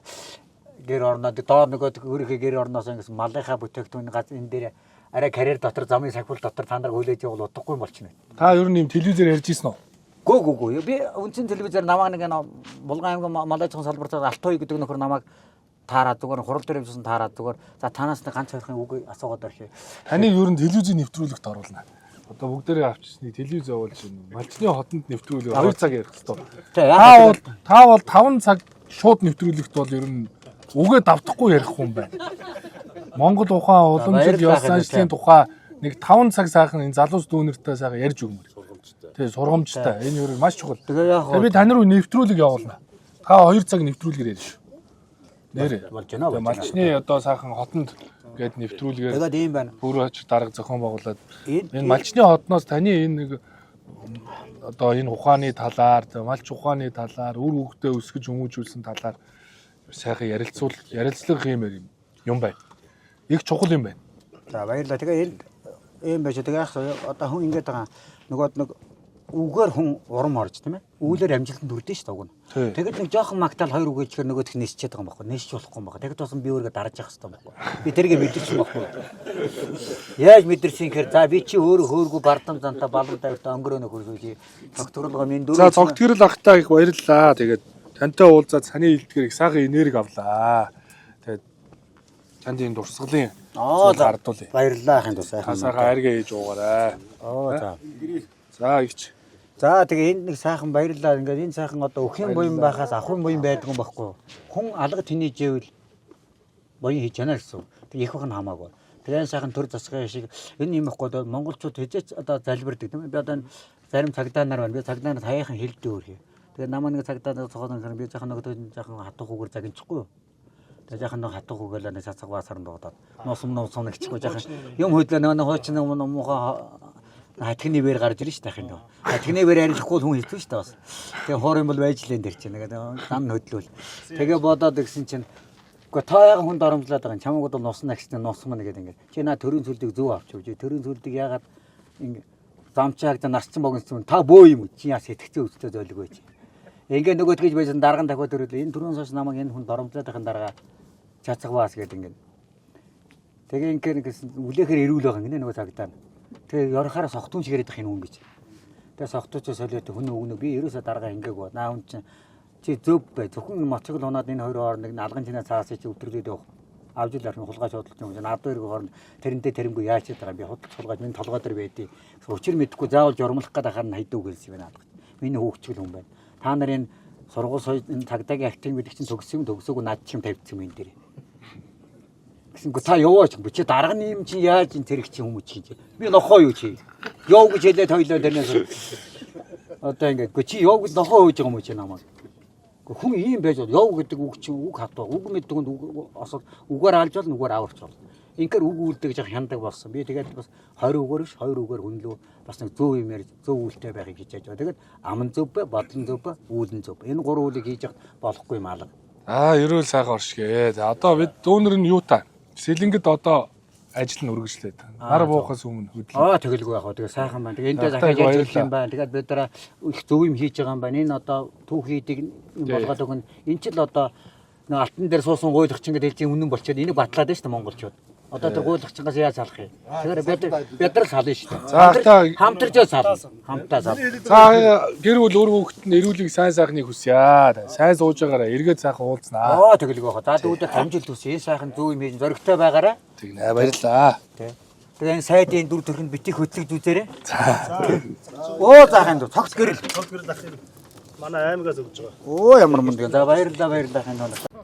гэр орноод доор нөгөө өөрийнхөө гэр орноос ингээс малынхаа бүтээгдэхүүн газ энэ дээр арай карьер дотор замын сахиул дотор та нар хүлээж явал удахгүй болчихно. Та ер нь юм телевизээр ярьж ирсэн үү? Гүү. Би үндсэн телевизээр намаа нэг Булган аймгийн малайчхан салбарт Алтуй гэдэг нөхөр намайг таараад зүгээр хурал дээр явсан таараад зүгээр за танаас нэг ганц хоёрын үг асуугаад орхив. Таныг ер нь телевизийн нэвтрүүлэгт оруулна. Одоо бүгдээрээ авчирсны телевиз явуулж байна. Малчны хотод нэвтрүүлэг 2 цаг ярих хэрэгтэй. Та бол 5 цаг шууд нэвтрүүлэгт бол ер нь үгээ давтахгүй ярих хүн байна. Монгол ухаан уламжлал ёс заншлын тухай нэг 5 цаг сайхан энэ залуус дүүнертэй сайхан ярьж өгмөр. Тэгээ сургамжтай. Энэ ер нь маш чухал. Тэгээ би тань руу нэвтрүүлэг явуулна. Та 2 цаг нэвтрүүлгээр ярина шүү. Нэр болж байна. Малчны одоо сайхан хотод гээд нэвтрүүлгээр тэгээд ийм байна. Бүр очир дарга зохион байгуулад энэ малчны хотноос таны энэ нэг одоо энэ ухааны талаар, малч ухааны талаар, үр хөвгтөө өсгөж хүмүүжүүлсэн талаар сайхан ярилцлага юм байна. Их чухал юм байна. За баярлалаа. Тэгээ энд ийм байж тэгээ одоо хүн ингэж байгаа нэг үгээр хүн урам орж тийм ээ. Үүлээр амжилтанд хүрдэн шүү дээ уг нь. Тэгэд нэг жоохон магтаал хоёр үгээчгээр нөгөөх нь нисчихэд байгаа юм байна. Нисч болохгүй юм байна. Тэгэд бас би өөрийгөө дарж явах хэрэгтэй байна. Би тэргээ мэдэрсэн байхгүй. Яаж мэдэрсэн гэхээр за би чи өөрөө хөөргөө бардам зантаа балан тавьтаа өнгөрөөнө хөргөж цогтгорлогоо минь дөрөв. За цогтгорол ахтаа их баярлалаа. Тэгээд тантай уулзаад саний илтгэр их сайхан энерги авлаа. Тэгээд танд энэ дурсгалын гардуулъя. Баярлалаа ахын тус сайхан. Сайхан арга ээж уугаарай. За. За ивч. За тэгээ энд нэг сайхан баярлалаа. Ингээд энэ сайхан одоо өхийн буян байхаас аврын буян байдаг юм байхгүй. Хүн алга тэнийжээвэл буян хийж яана гэсэн. Тэг их бах нь хамаагүй. Тэгээ сайхан төр засгын шиг энэ юм ихгүй монголчууд хэзээ одоо залбирдаг тийм ээ. Би одоо зарим цагдаа нар байна. Би цагдаа нарт хаяахан хэлдэг өөрхий. Тэгээ намаа нэг цагдаа цохоод байгаа би жаахан нөгөө жаахан хатах үгээр загинчихгүй юу. Тэгээ жаахан нэг хатах үгээр нэг цацаг баасаар дуудаад. Нуусам нэгчихгүй жаахан юм хөдлөө нөгөө хоочин муухай хатгны бэр гарч ирж шүү дээ. Хатгны бэр арилахгүй хүн хэлсэн шүү дээ бас. Тэгээ хоор юм бол байжлын дээр чинь нэг зам хөдлөөл. Тэгээ бодоод гисэн чинь үгүй та яга хүн доромжлаад байгаа юм. Чамайг бол нусна гэснээр нусмана гэдэг ингээд. Чи наа төрийн сүлдийг зөв авч өгч. Төрийн сүлдийг ягаад ингэ замчаагд нарцсан богинсон та бөө юм чи яа сэтгцээ үстэй зөөлөг байж. Ингээ нөгөөд гэж байсан дарган дахиад төрөл энэ түрүүн сууч намайг энэ хүн доромжлаад байхын дараа чацаг баас гэдэг ингээд. Тэгээ ингээ нэгсэн үлээхээр ирүүл байгаа гинэ нөгөө цагдаа. Тэгээ ярахаараа сохтун шигэрэд их юм гэж. Тэгээ сохтуучаа солиод хүн өгнө би ерөөсө дарга ингээгүй. Наа хүн чинь чи зөв бай. Зөвхөн моцгол унаад энэ хоёр хооронд нэг алган чинаа цаасаа чи өдрөлөөд явах. Авж ил архин хулгайч хөдөлж юм. Наад хоёрын хооронд тэрнтэй тэрэмгүй яаж чадбайгаа би худалч хулгайч миний толгой дээр байдیں۔ Учир мэдэхгүй заавал журмлах гэдэг харна хайдуу гэлс юм байна. Миний хөөгчгөл хүн байна. Та нарын сургууль энэ цагдаагийн актинг бид чинь төгсөөгүй над чим тавьчихсан юм энэ дээр. Гэсэнгөө та яваач би чи дарганы юм чи яаж энэ тэрэг чи хүмүүс чи би нохоо юу чи яв гэж хэлээд хоёлоо тэрнээс одоо ингээд чи яв гэж нохоо хөөж байгаа юм чи намайг хүн ийм байж яв гэдэг үг чи үг хатуу үг мэддэг нь осол үгээр алж бол үгээр аварч бол ингээр үг үлдэг гэж хяндаг болсон би тэгээд бас 20 үгээр биш 2 үгээр хүнлүү бас нэг зөв юм ярьж зөв үйлтэй байхыг хичээж байгаа тэгээд аман зөв бай бодлон зөв бай үүлэн зөв энэ гурван үлийг хийж явах болохгүй юм алга Ерөөл сайхан оршгэ. За одоо бид дүүнер нь юу та? Сэлэнгэд одоо ажил нь үргэлжлээд. Нар буухаас өмнө хөдлөө. Тэгэлгүй яг. Тэгээ сайхан байна. Тэгээ эндээ захиж ажиллах юм байна. Тэгээд бид нараа их зөв юм хийж байгаа юм байна. Энэ одоо түүхийдийг болгоод өгнө. Энэ ч л одоо нэг алтан дээр суусан гуйлах чинь гэдэг хэлжийн үнэн болчиход энийг батлаад байна шүү дээ монголчууд. Одоо тэр гуйлагчингаас яаж салах юм? Тэгэхээр бид нар сална шүү дээ. За хамтарч сална. Хамтаа сална. За гэр бүл өөр хүүхэд нь эрүүлэг сайн сайхныг хүсье. Сайн сууж байгаараа эргээд сайхан уулзнаа. Тэгэлгүй яг. За дүүдээ хамжилт хүсье. Энэ сайхан зөв юм хийж зөрөгтэй байгаараа. Тэгнэ баярлаа. Тэгээ энэ сайдын дүр төрхөнд битгий хөтлөж үзээрэй. За. Заахын дүү цогц гэрэл. Цогц гэрэл ах юм. Манай аймагаас өгж байгаа. Ямар мундаг. За баярлалаа энэ.